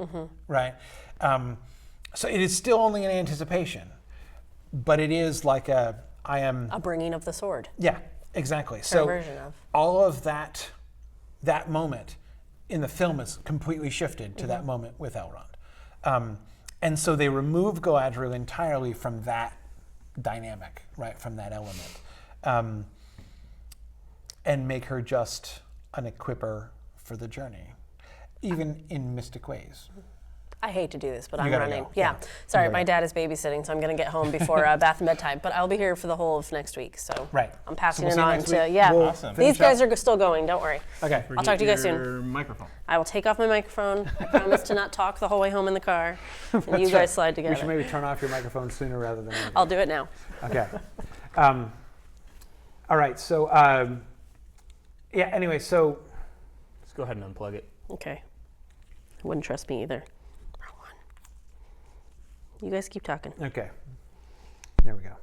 right? So it is still only an anticipation, but it is like a bringing of the sword. Yeah, exactly. So version of. All of that moment in the film is completely shifted to that moment with Elrond. And so they remove Galadriel entirely from that dynamic, right, from that element, and make her just an equipper for the journey, even in mystic ways. I hate to do this, but I'm running. Go. Yeah. Sorry, my dad is babysitting, so I'm going to get home before bath and bedtime. But I'll be here for the whole of next week, so I'm passing it on to Awesome. These guys are still going. Don't worry. Okay. I'll talk to you guys soon. Microphone. I will take off my microphone. I promise to not talk the whole way home in the car. And you guys slide together. We should maybe turn off your microphone sooner rather than later. I'll do it now. Okay. All right. So anyway, so let's go ahead and unplug it. Okay. Wouldn't trust me either. You guys keep talking. Okay. There we go.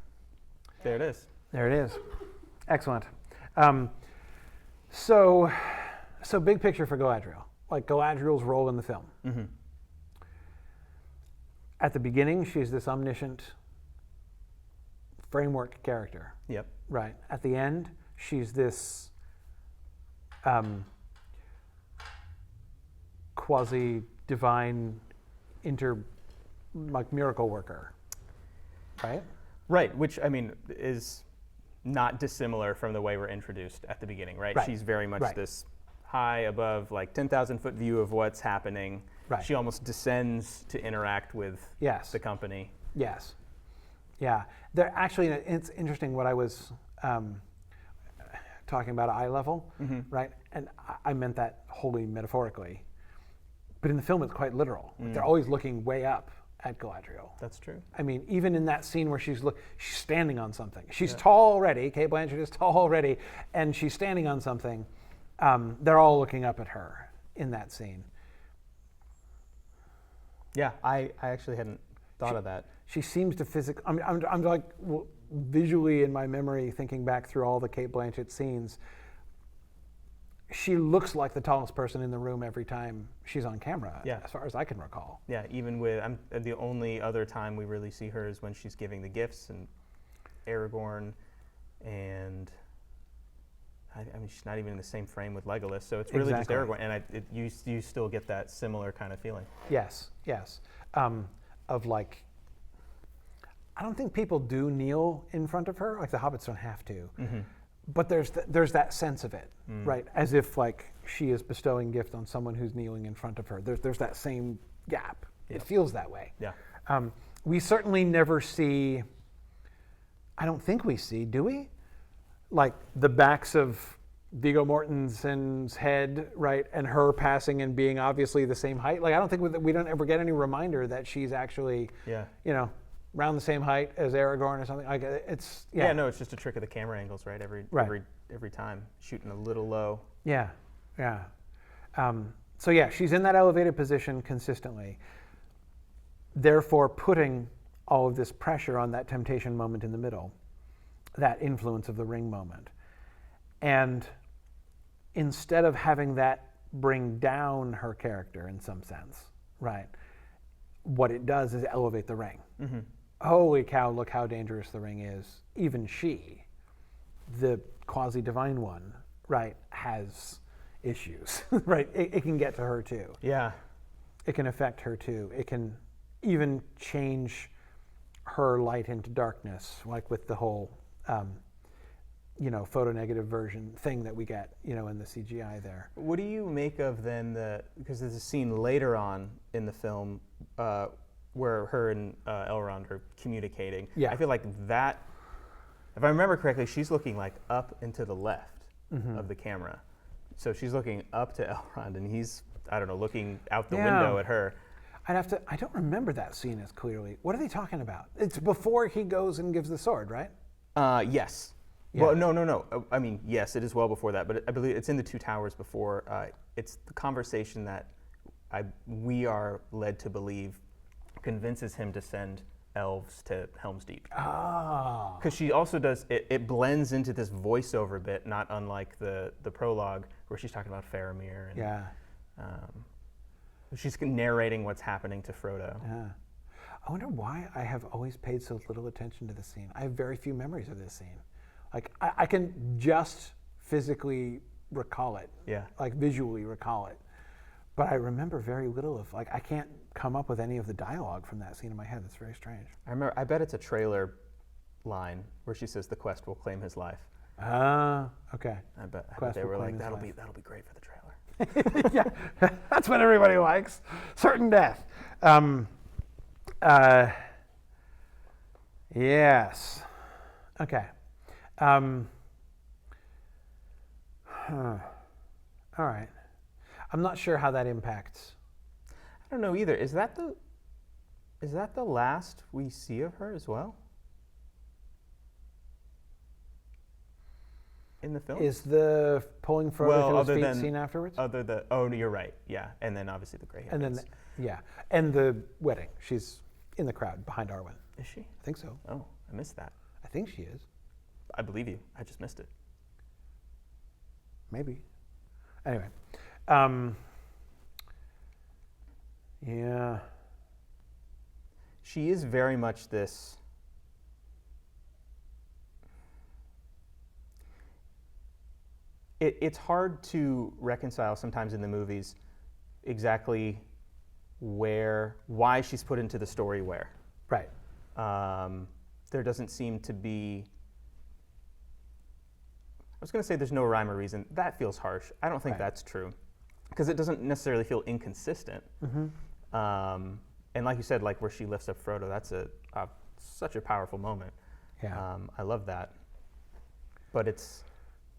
There it is. There it is. Excellent. So big picture for Galadriel, Galadriel's role in the film. At the beginning, she's this omniscient framework character. Yep. Right. At the end, she's this quasi-divine like miracle worker, right? Right, which I mean is not dissimilar from the way we're introduced at the beginning, right? Right. She's very much Right. this high above, like 10,000 foot view of what's happening. Right. She almost descends to interact with Yes. the company. Yes. Yeah. There actually, it's interesting what I was talking about eye level, right? And I meant that wholly metaphorically. But in the film, it's quite literal. They're always looking way up at Galadriel. That's true. I mean, even in that scene where she's standing on something. She's tall already. Kate Blanchett is tall already, and she's standing on something. They're all looking up at her in that scene. Yeah, I actually hadn't thought of that. She seems to physically. I'm like visually in my memory thinking back through all the Kate Blanchett scenes. She looks like the tallest person in the room every time she's on camera, as far as I can recall. Yeah, even with the only other time we really see her is when she's giving the gifts and Aragorn, and I mean she's not even in the same frame with Legolas, so it's really just Aragorn, and you still get that similar kind of feeling. Yes, yes, of like. I don't think people do kneel in front of her, like the hobbits don't have to. But there's that sense of it, right? As if like she is bestowing gift on someone who's kneeling in front of her. There's that same gap. Yeah. It feels that way. Yeah. We certainly never see. I don't think we see, do we? Like the backs of Viggo Mortensen's head, right, and her passing and being obviously the same height. Like I don't think we don't ever get any reminder that she's actually, around the same height as Aragorn or something. Like it's no, it's just a trick of the camera angles, right? Every time shooting a little low. Yeah. So yeah, she's in that elevated position consistently, therefore putting all of this pressure on that temptation moment in the middle, that influence of the ring moment. And instead of having that bring down her character in some sense, right, what it does is elevate the ring. Holy cow, look how dangerous the ring is. Even she, the quasi-divine one, right, has issues, right? It can get to her too. Yeah. It can affect her too. It can even change her light into darkness, like with the whole, photonegative version thing that we get, in the CGI there. What do you make of then because there's a scene later on in the film where her and Elrond are communicating. Yeah. I feel like that, if I remember correctly, she's looking like up and to the left of the camera. So she's looking up to Elrond and he's, I don't know, looking out the window at her. I don't remember that scene as clearly. What are they talking about? It's before he goes and gives the sword, right? Yes. Yeah. Well, no. I mean, yes, it is well before that, but I believe it's in the Two Towers before. It's the conversation that we are led to believe convinces him to send elves to Helm's Deep. Oh. Because she also does, it blends into this voiceover bit, not unlike the prologue where she's talking about Faramir. And, she's narrating what's happening to Frodo. Yeah. I wonder why I have always paid so little attention to this scene. I have very few memories of this scene. Like, I can just physically recall it. Yeah. Like, visually recall it. But I remember very little of, like, I can't come up with any of the dialogue from that scene in my head. That's very strange. I bet it's a trailer line where she says the quest will claim his life. Okay. I bet they were like, that'll be great for the trailer. Yeah, that's what everybody likes. Certain death. Yes. Okay. All right. I'm not sure how that impacts. I don't know either. Is that the last we see of her as well? In the film? Is the pulling Frodo to his feet scene afterwards? You're right. Yeah, and then obviously the gray hair. And then, and the wedding. She's in the crowd behind Arwen. Is she? I think so. Oh, I missed that. I think she is. I believe you. I just missed it. Maybe. Anyway. Yeah. She is very much this. It's hard to reconcile sometimes in the movies exactly why she's put into the story where. Right. There doesn't seem to be, I was going to say there's no rhyme or reason. That feels harsh. I don't think that's true, because it doesn't necessarily feel inconsistent. And like you said, like where she lifts up Frodo, that's such a powerful moment. Yeah. I love that. But it's,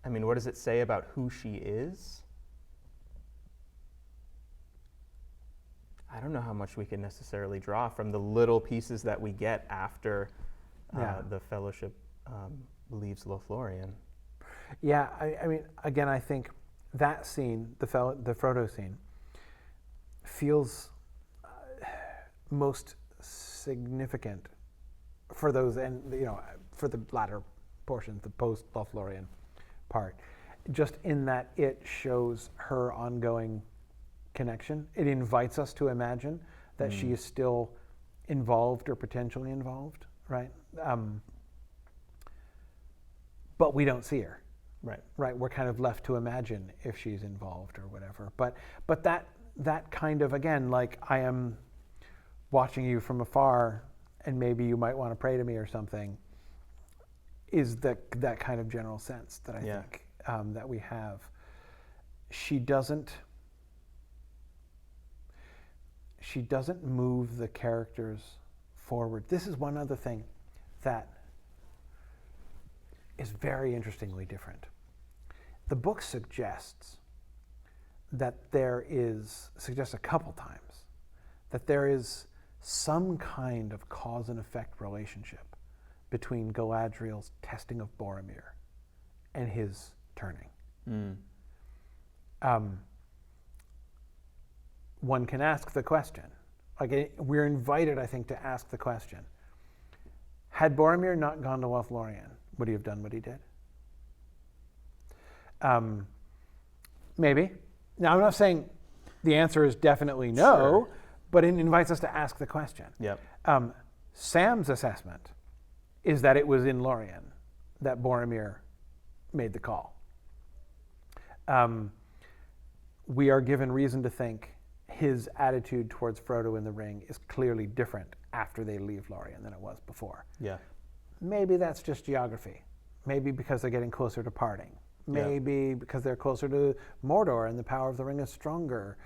I mean, what does it say about who she is? I don't know how much we can necessarily draw from the little pieces that we get after the Fellowship leaves Lothlorien. Yeah, I mean, again, I think that scene, the Frodo scene, feels most significant for those, and for the latter portions, the post-Lothlorien part, just in that it shows her ongoing connection. It invites us to imagine that she is still involved or potentially involved, right? But we don't see her. Right. We're kind of left to imagine if she's involved or whatever. But that kind of, again, like I am watching you from afar and maybe you might want to pray to me or something, is that kind of general sense that I think that we have. She doesn't move the characters forward. This is one other thing that is very interestingly different. The book suggests a couple times, that there is some kind of cause and effect relationship between Galadriel's testing of Boromir and his turning. One can ask the question, like we're invited, I think, to ask the question, had Boromir not gone to Lothlorien, would he have done what he did? Maybe. Now, I'm not saying the answer is definitely no, but it invites us to ask the question. Sam's assessment is that it was in Lorien that Boromir made the call. We are given reason to think his attitude towards Frodo in the Ring is clearly different after they leave Lorien than it was before. Maybe that's just geography. Maybe because they're getting closer to parting. Maybe because they're closer to Mordor and the power of the ring is stronger.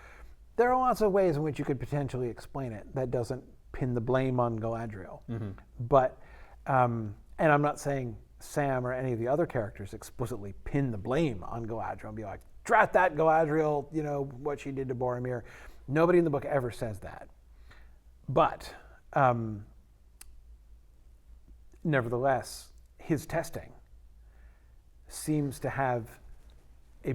There are lots of ways in which you could potentially explain it that doesn't pin the blame on Galadriel. But, and I'm not saying Sam or any of the other characters explicitly pin the blame on Galadriel and be like, drat that Galadriel, what she did to Boromir. Nobody in the book ever says that. But nevertheless, his testing seems to have a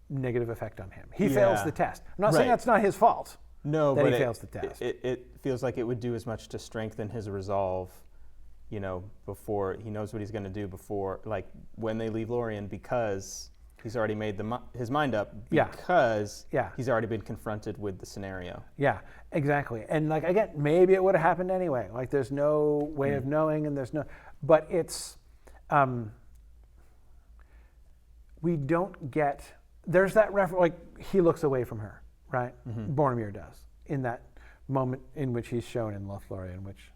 negative effect on him. He fails the test. I'm not saying that's not his fault. No, that but he fails the test. It feels like it would do as much to strengthen his resolve, before he knows what he's going to do before, like when they leave Lorien, because he's already made his mind up, because he's already been confronted with the scenario. Yeah, exactly. And like, again, maybe it would have happened anyway. Like there's no way of knowing, and but it's, we don't get, there's that reference, like he looks away from her, right? Boromir does, in that moment in which he's shown in Lothlorien, which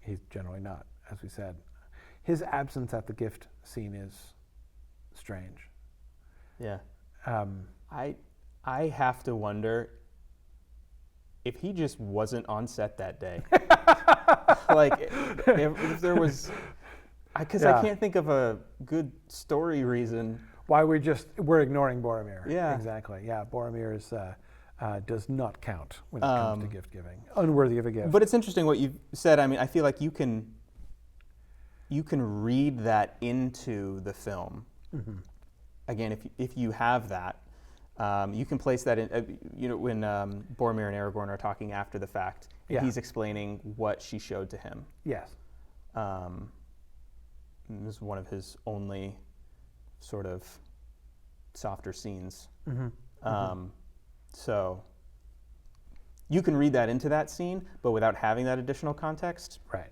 he's generally not, as we said. His absence at the gift scene is strange. Yeah. I have to wonder if he just wasn't on set that day. Like, if there was, because I can't think of a good story reason why we're ignoring Boromir. Yeah. Exactly. Yeah, Boromir does not count when it comes to gift giving. Unworthy of a gift. But it's interesting what you said. I mean, I feel like you can read that into the film. Again, if you have that, you can place that in. When Boromir and Aragorn are talking after the fact, he's explaining what she showed to him. Yes. This is one of his only sort of softer scenes. So you can read that into that scene, but without having that additional context, right?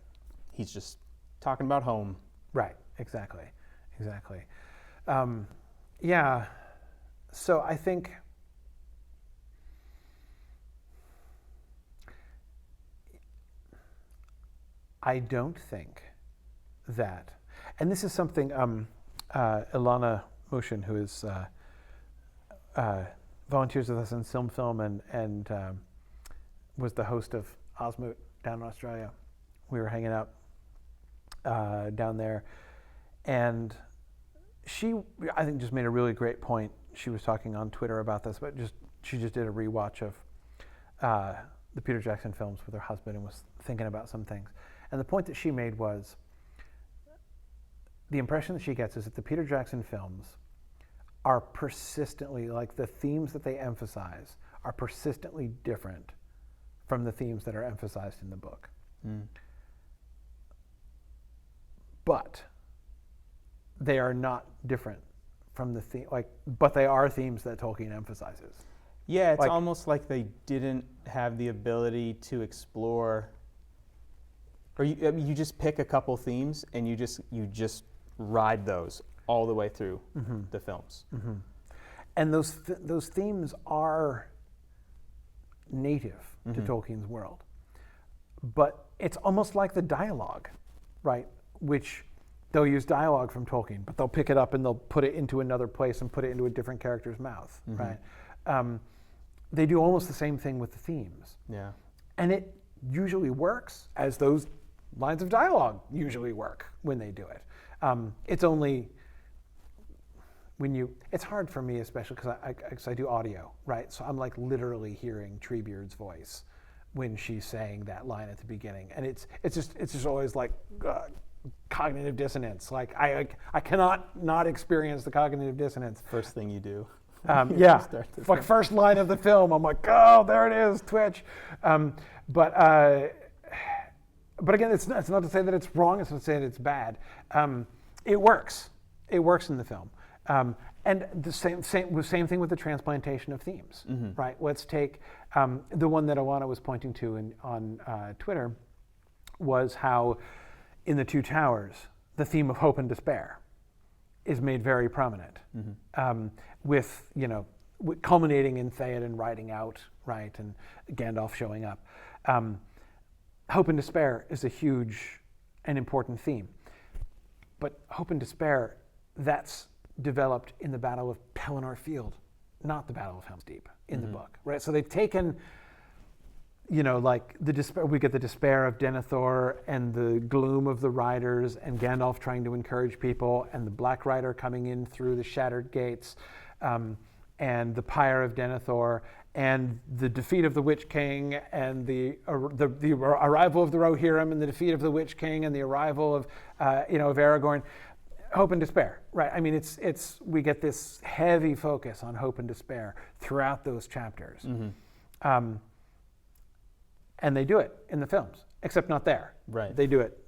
He's just talking about home. Right. Exactly. Yeah. So I think I don't think that, and this is something Ilana Moshin, who is volunteers with us in Film and was the host of Osmoot down in Australia. We were hanging out down there, and she, I think, just made a really great point. She was talking on Twitter about this, but she just did a rewatch of the Peter Jackson films with her husband and was thinking about some things. And the point that she made was, the impression that she gets is that the Peter Jackson films are persistently, like the themes that they emphasize are persistently different from the themes that are emphasized in the book. But they are not different from the theme, but they are themes that Tolkien emphasizes. Yeah, it's almost like they didn't have the ability to explore, or you just pick a couple themes and you just ride those all the way through the films. And those themes are native to Tolkien's world. But it's almost like the dialogue, right? Which they'll use dialogue from Tolkien, but they'll pick it up and they'll put it into another place and put it into a different character's mouth, right? They do almost the same thing with the themes. Yeah. And it usually works, as those lines of dialogue usually work when they do it. It's only when it's hard for me, especially because I do audio, right? So I'm like literally hearing Treebeard's voice when she's saying that line at the beginning, and it's just always like cognitive dissonance. Like I cannot not experience the cognitive dissonance. First thing you do. Yeah, like first line of the film, I'm like, oh, there it is, Twitch. But again, it's not to say that it's wrong. It's not to say that it's bad. It works. It works in the film. And the same thing with the transplantation of themes, right? Let's take the one that Alana was pointing to on Twitter was how in the Two Towers, the theme of hope and despair is made very prominent, with culminating in Theoden riding out, right, and Gandalf showing up. Hope and despair is a huge and important theme, but hope and despair, that's developed in the Battle of Pelennor Field, not the Battle of Helm's Deep in the book, right? So they've taken, like the despair. We get the despair of Denethor and the gloom of the riders, and Gandalf trying to encourage people, and the Black Rider coming in through the shattered gates, and the pyre of Denethor, and the defeat of the Witch King, and the arrival of the Rohirrim, and the defeat of the Witch King, and the arrival of of Aragorn. Hope and despair, right? I mean, we get this heavy focus on hope and despair throughout those chapters. And they do it in the films, except not there. Right. They do it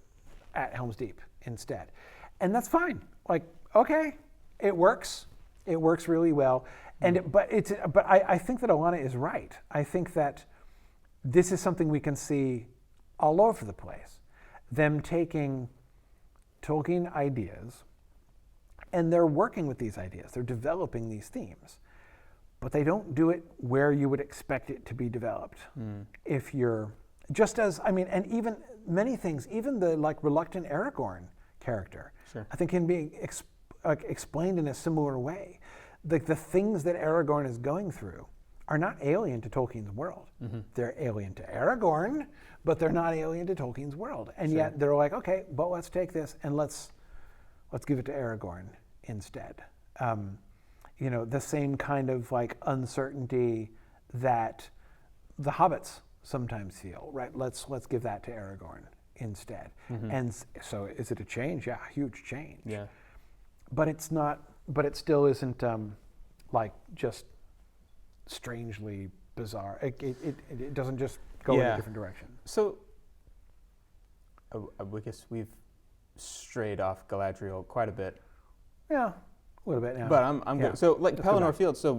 at Helm's Deep instead. And that's fine. Like, okay, it works. It works really well. But I think that Alana is right. I think that this is something we can see all over the place. Them taking Tolkien ideas, and they're working with these ideas. They're developing these themes. But they don't do it where you would expect it to be developed. If you're, and even many things, even the reluctant Aragorn character, I think can be explained in a similar way. The things that Aragorn is going through are not alien to Tolkien's world. They're alien to Aragorn, but they're not alien to Tolkien's world. And yet they're like, okay, but let's take this and let's give it to Aragorn instead. The same kind of uncertainty that the hobbits sometimes feel, right? Let's give that to Aragorn instead. And so is it a change? Yeah, huge change. Yeah. But it's not, but it still isn't just strangely bizarre. It doesn't just go in a different direction. So I guess we've strayed off Galadriel quite a bit. Yeah. A little bit now. But I'm good. So Pelennor Field, so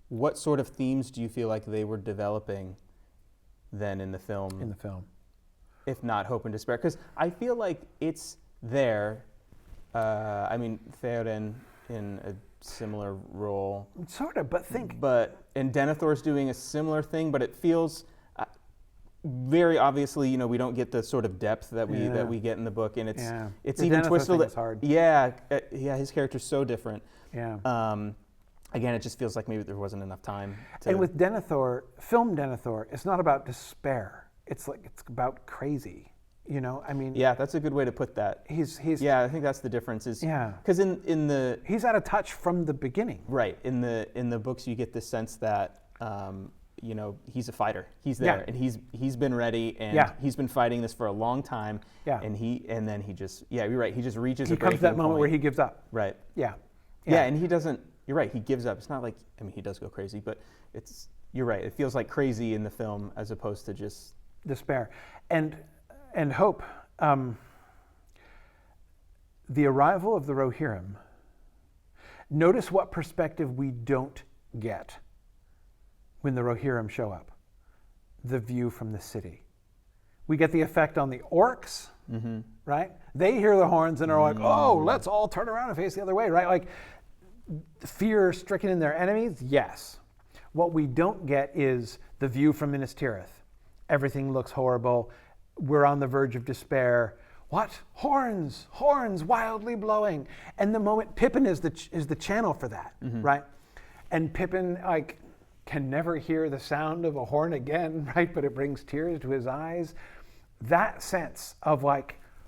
what sort of themes do you feel like they were developing then in the film? In the film. If not hope and despair? Because I feel like it's there. Theoden in a similar role. Sort of, but and Denethor's doing a similar thing, but it feels, very obviously, we don't get the sort of depth that we get in the book, and it's The even Denethor twisted. thing is hard. Yeah, his character's so different. Yeah. Again, it just feels like maybe there wasn't enough time. And with Denethor, film Denethor, it's not about despair. It's about crazy. I mean. Yeah, that's a good way to put that. He's. Yeah, I think that's the difference. Because in the. He's out of touch from the beginning. Right. In the books, you get this sense that. He's a fighter. He's there, and he's been ready, and he's been fighting this for a long time. Yeah. And then he just you're right. He just reaches. He comes to that moment where he gives up. Right. Yeah. Yeah, and he doesn't. You're right. He gives up. It's not like he does go crazy, but you're right. It feels like crazy in the film as opposed to just despair, and hope. The arrival of the Rohirrim. Notice what perspective we don't get when the Rohirrim show up. The view from the city. We get the effect on the orcs, right? They hear the horns and are like, oh, let's all turn around and face the other way, right? Like, fear stricken in their enemies, yes. What we don't get is the view from Minas Tirith. Everything looks horrible. We're on the verge of despair. What? Horns, wildly blowing. And the moment, Pippin is the channel for that, right? And Pippin, can never hear the sound of a horn again, right? But it brings tears to his eyes. That sense of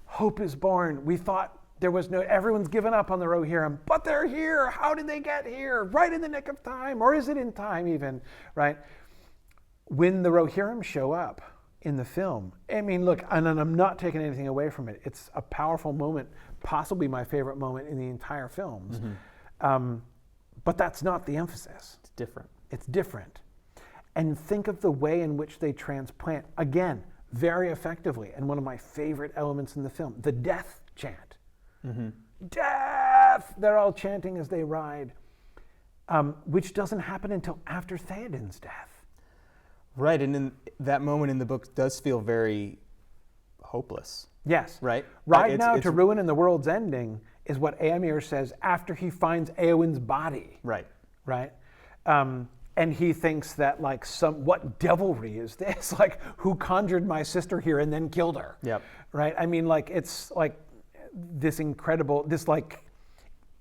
hope is born. We thought everyone's given up on the Rohirrim, but they're here. How did they get here? Right in the nick of time, or is it in time even, right? When the Rohirrim show up in the film, I mean, look, and I'm not taking anything away from it. It's a powerful moment, possibly my favorite moment in the entire films. But that's not the emphasis. It's different. It's different. And think of the way in which they transplant, again, very effectively, and one of my favorite elements in the film, the death chant. Death! They're all chanting as they ride, which doesn't happen until after Theoden's death. Right, and in that moment in the book does feel very hopeless. Yes. Right? Ride now to ruin and the world's ending is what Éomer says after he finds Éowyn's body. Right. Right? And he thinks that what devilry is this? Who conjured my sister here and then killed her? Yep. Right? I mean, it's this incredible,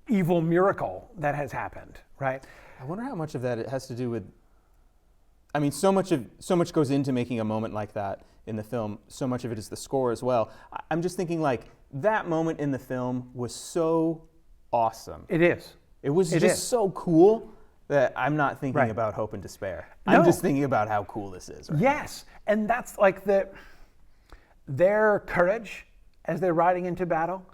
evil miracle that has happened, right? I wonder how much of that it has to do with. I mean, so much goes into making a moment like that in the film. So much of it is the score as well. I'm just thinking that moment in the film was so awesome. It is. It was just so cool. That I'm not thinking about hope and despair. I'm just thinking about how cool this is. Right? Yes, and that's their courage as they're riding into battle.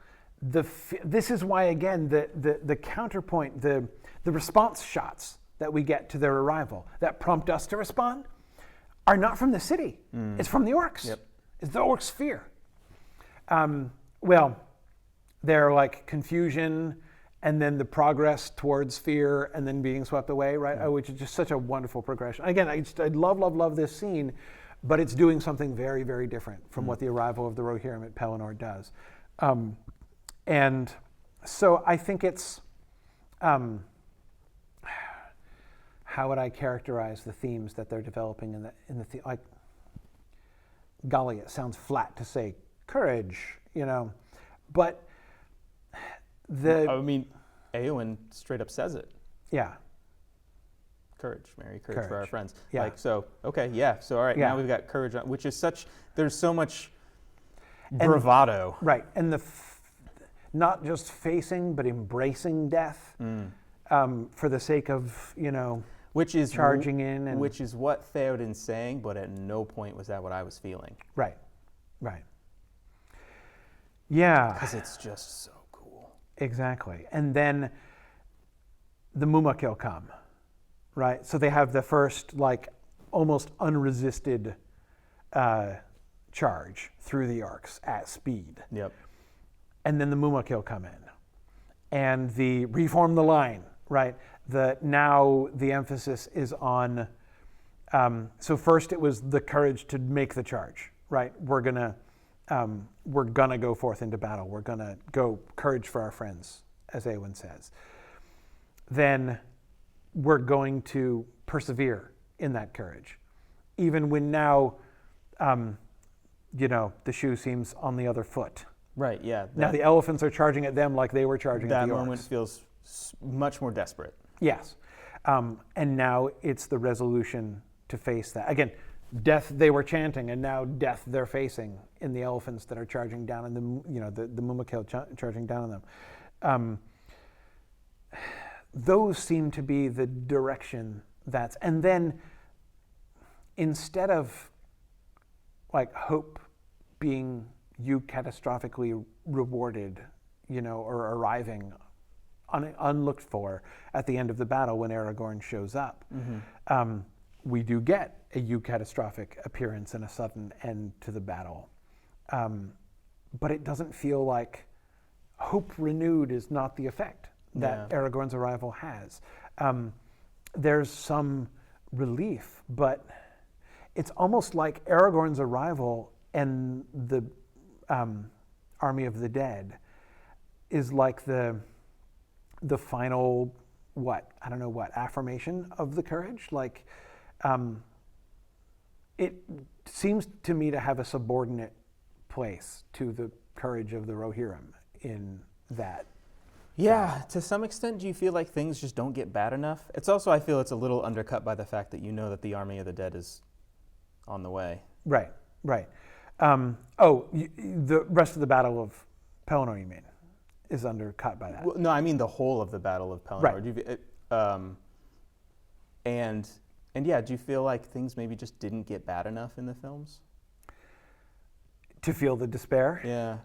This is why, again, the counterpoint, the response shots that we get to their arrival that prompt us to respond are not from the city. It's from the orcs. Yep. It's the orcs' fear. They're confusion, and then the progress towards fear, and then being swept away, right? Which is just such a wonderful progression. Again, I love this scene, but it's doing something very, very different from what the arrival of the Rohirrim at Pelennor does. And so I think it's, how would I characterize the themes that they're developing in the golly, it sounds flat to say courage, but Éowyn straight up says it. Yeah. Courage, Mary, courage for our friends. Yeah. So all right, now we've got courage, which is there's so much bravado. Right, and not just facing, but embracing death for the sake of, which is charging in. Which is what Theoden's saying, but at no point was that what I was feeling. Right. Yeah. Because it's just so cool. Exactly. And then the Mumakil come, right? So they have the first, almost unresisted charge through the orcs at speed. Yep. And then the Mumakil come in. And the reform the line, right? Now the emphasis is on, so first it was the courage to make the charge, right? We're gonna go forth into battle. We're gonna go courage for our friends, as Éowyn says. Then we're going to persevere in that courage. Even when now the shoe seems on the other foot. Right, yeah. Now the elephants are charging at them like they were charging at the orcs. That moment feels much more desperate. Yes. And now it's the resolution to face that. Again, death they were chanting, and now death they're facing in the elephants that are charging down, and the Mumakil charging down on them. Those seem to be the direction and then instead of like hope being catastrophically rewarded, or arriving unlooked for at the end of the battle when Aragorn shows up, we do get a catastrophic appearance and a sudden end to the battle. But it doesn't feel like hope renewed is not the effect that Aragorn's arrival has. There's some relief, but it's almost like Aragorn's arrival and the army of the dead is like the final affirmation of the courage. Like it seems to me to have a subordinate place to the courage of the Rohirrim in that. Yeah, to some extent, do you feel like things just don't get bad enough? It's also, I feel it's a little undercut by the fact that that the army of the dead is on the way. Right. The rest of the Battle of Pelennor, you mean, is undercut by that? Well, no, I mean the whole of the Battle of Pelennor. Right. And yeah, do you feel like things maybe just didn't get bad enough in the films? To feel the despair? Yeah.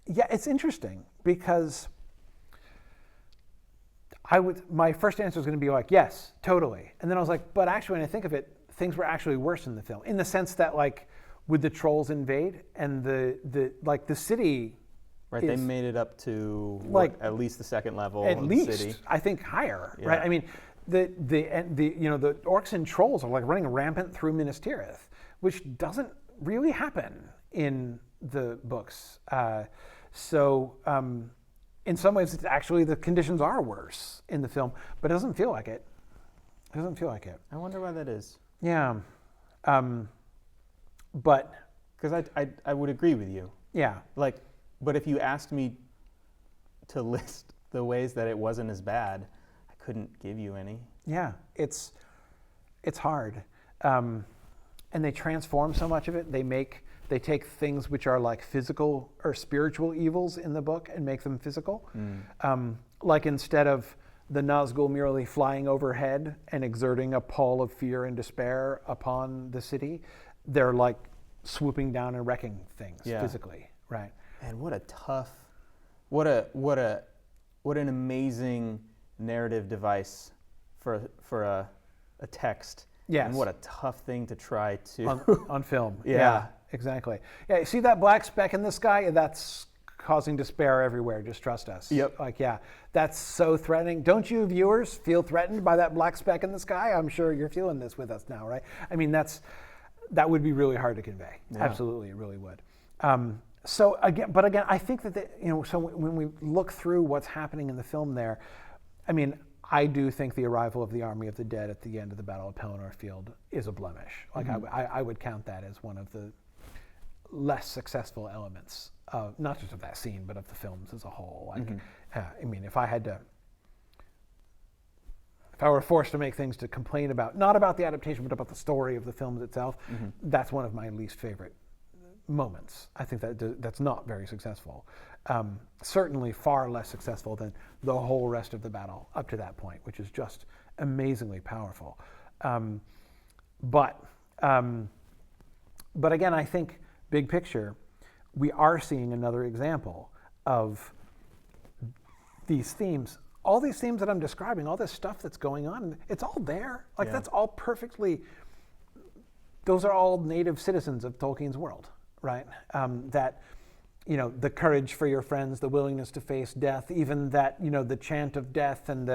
Yeah, it's interesting because my first answer was going to be like, yes, totally. And then I was like, but actually, when I think of it, things were actually worse in the film, in the sense that like, would the trolls invade and the city? Right, they made it up to at least the second level at of least, the city. I think higher, yeah. Right? I mean, the orcs and trolls are like running rampant through Minas Tirith, which doesn't really happen in the books. So in some ways, it's actually the conditions are worse in the film, but it doesn't feel like it. It doesn't feel like it. I wonder why that is. Yeah, but because I would agree with you. Yeah. But if you asked me to list the ways that it wasn't as bad, I couldn't give you any. Yeah, it's hard, and they transform so much of it. They take things which are like physical or spiritual evils in the book and make them physical. Like instead of the Nazgul merely flying overhead and exerting a pall of fear and despair upon the city, they're like swooping down and wrecking things physically, right? And what an amazing narrative device for a text. Yes. And what a tough thing to try to on film. Yeah, exactly. Yeah, you see that black speck in the sky? That's causing despair everywhere. Just trust us. Yep. That's so threatening. Don't you viewers feel threatened by that black speck in the sky? I'm sure you're feeling this with us now, right? I mean, that would be really hard to convey. Yeah. Absolutely, it really would. So again, I think that so when we look through what's happening in the film there, I mean, I do think the arrival of the army of the dead at the end of the Battle of Pelennor Field is a blemish. Like I would count that as one of the less successful elements, not just of that scene, but of the films as a whole. Like, I mean, if I were forced to make things to complain about, not about the adaptation, but about the story of the films itself, that's one of my least favorite moments. I think that's not very successful. Certainly far less successful than the whole rest of the battle up to that point, which is just amazingly powerful. But again, I think big picture, we are seeing another example of these themes. All these themes that I'm describing, all this stuff that's going on, it's all there. That's all perfectly, those are all native citizens of Tolkien's world. Right, that the courage for your friends, the willingness to face death, even that the chant of death, and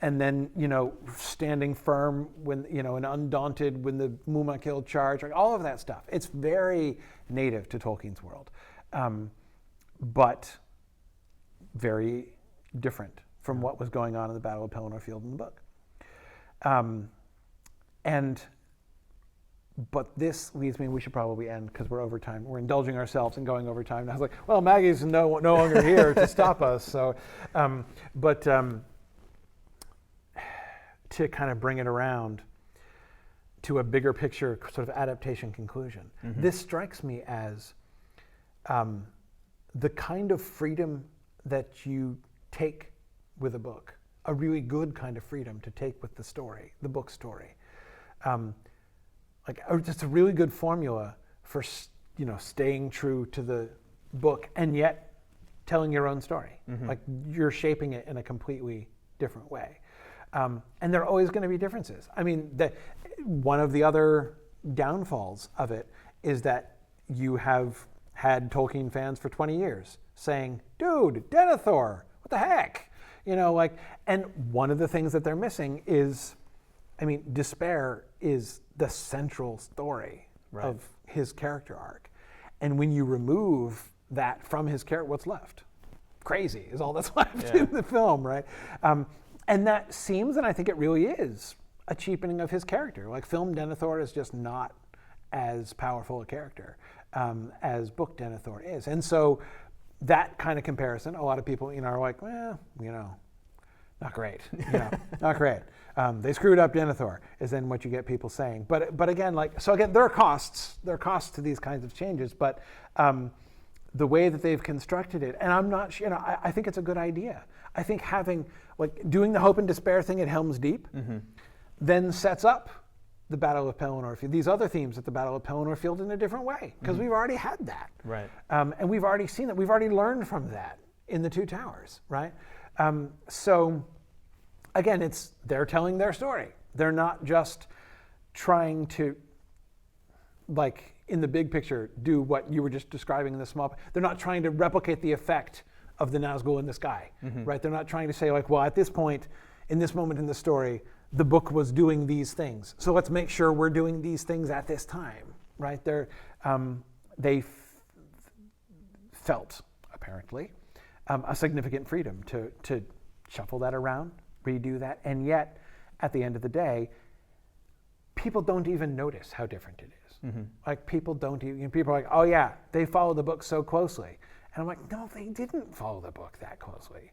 then standing firm when and undaunted when the Mumakil charge, all of that stuff. It's very native to Tolkien's world, but very different from what was going on in the Battle of Pelennor Field in the book, and But this leads me, we should probably end because we're over time. We're indulging ourselves and going over time. And I was like, well, Maggie's no longer here to stop us. So, to kind of bring it around to a bigger picture sort of adaptation conclusion. Mm-hmm. This strikes me as the kind of freedom that you take with a book, a really good kind of freedom to take with the story, the book story. Just a really good formula for staying true to the book and yet telling your own story. Mm-hmm. Like you're shaping it in a completely different way. And there are always going to be differences. I mean, one of the other downfalls of it is that you have had Tolkien fans for 20 years saying, dude, Denethor, what the heck? And one of the things that they're missing is, despair is the central story of his character arc. And when you remove that from his character, what's left? Crazy is all that's left in the film, right? And that seems, and I think it really is, a cheapening of his character. Like film Denethor is just not as powerful a character as book Denethor is. And so that kind of comparison, a lot of people, are like, well, not great, not great. They screwed up Denethor, is then what you get people saying. But again, there are costs. There are costs to these kinds of changes, but the way that they've constructed it, and I'm not, I think it's a good idea. I think doing the hope and despair thing at Helm's Deep then sets up the Battle of Pelennor Field, these other themes at the Battle of Pelennor Field in a different way, because we've already had that. Right. And we've already seen that. We've already learned from that in the Two Towers, right? So again, they're telling their story. They're not just trying to, in the big picture, do what you were just describing in the small. They're not trying to replicate the effect of the Nazgul in the sky, right? They're not trying to say at this point, in this moment in the story, the book was doing these things. So let's make sure we're doing these things at this time, right? They felt, apparently, a significant freedom to shuffle that around, redo that, and yet, at the end of the day, people don't even notice how different it is. Mm-hmm. People don't even, people are like, oh yeah, they follow the book so closely. And I'm like, no, they didn't follow the book that closely.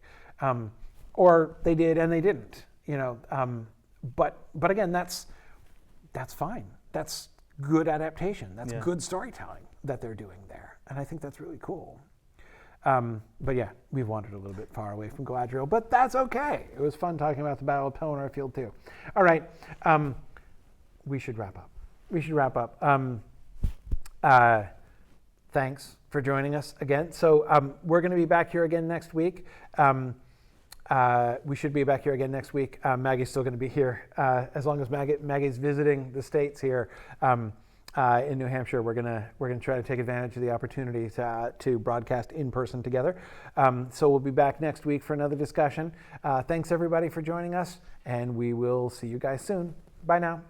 Or they did and they didn't, But again, that's fine. That's good adaptation. That's good storytelling that they're doing there. And I think that's really cool. But yeah, we've wandered a little bit far away from Galadriel, but that's okay. It was fun talking about the Battle of Pelennor Field too. All right, we should wrap up. Thanks for joining us again. So we're going to be back here again next week. We should be back here again next week. Maggie's still going to be here as long as Maggie's visiting the States here in New Hampshire. We're gonna try to take advantage of the opportunity to broadcast in person together. So we'll be back next week for another discussion. Thanks everybody for joining us, and we will see you guys soon. Bye now.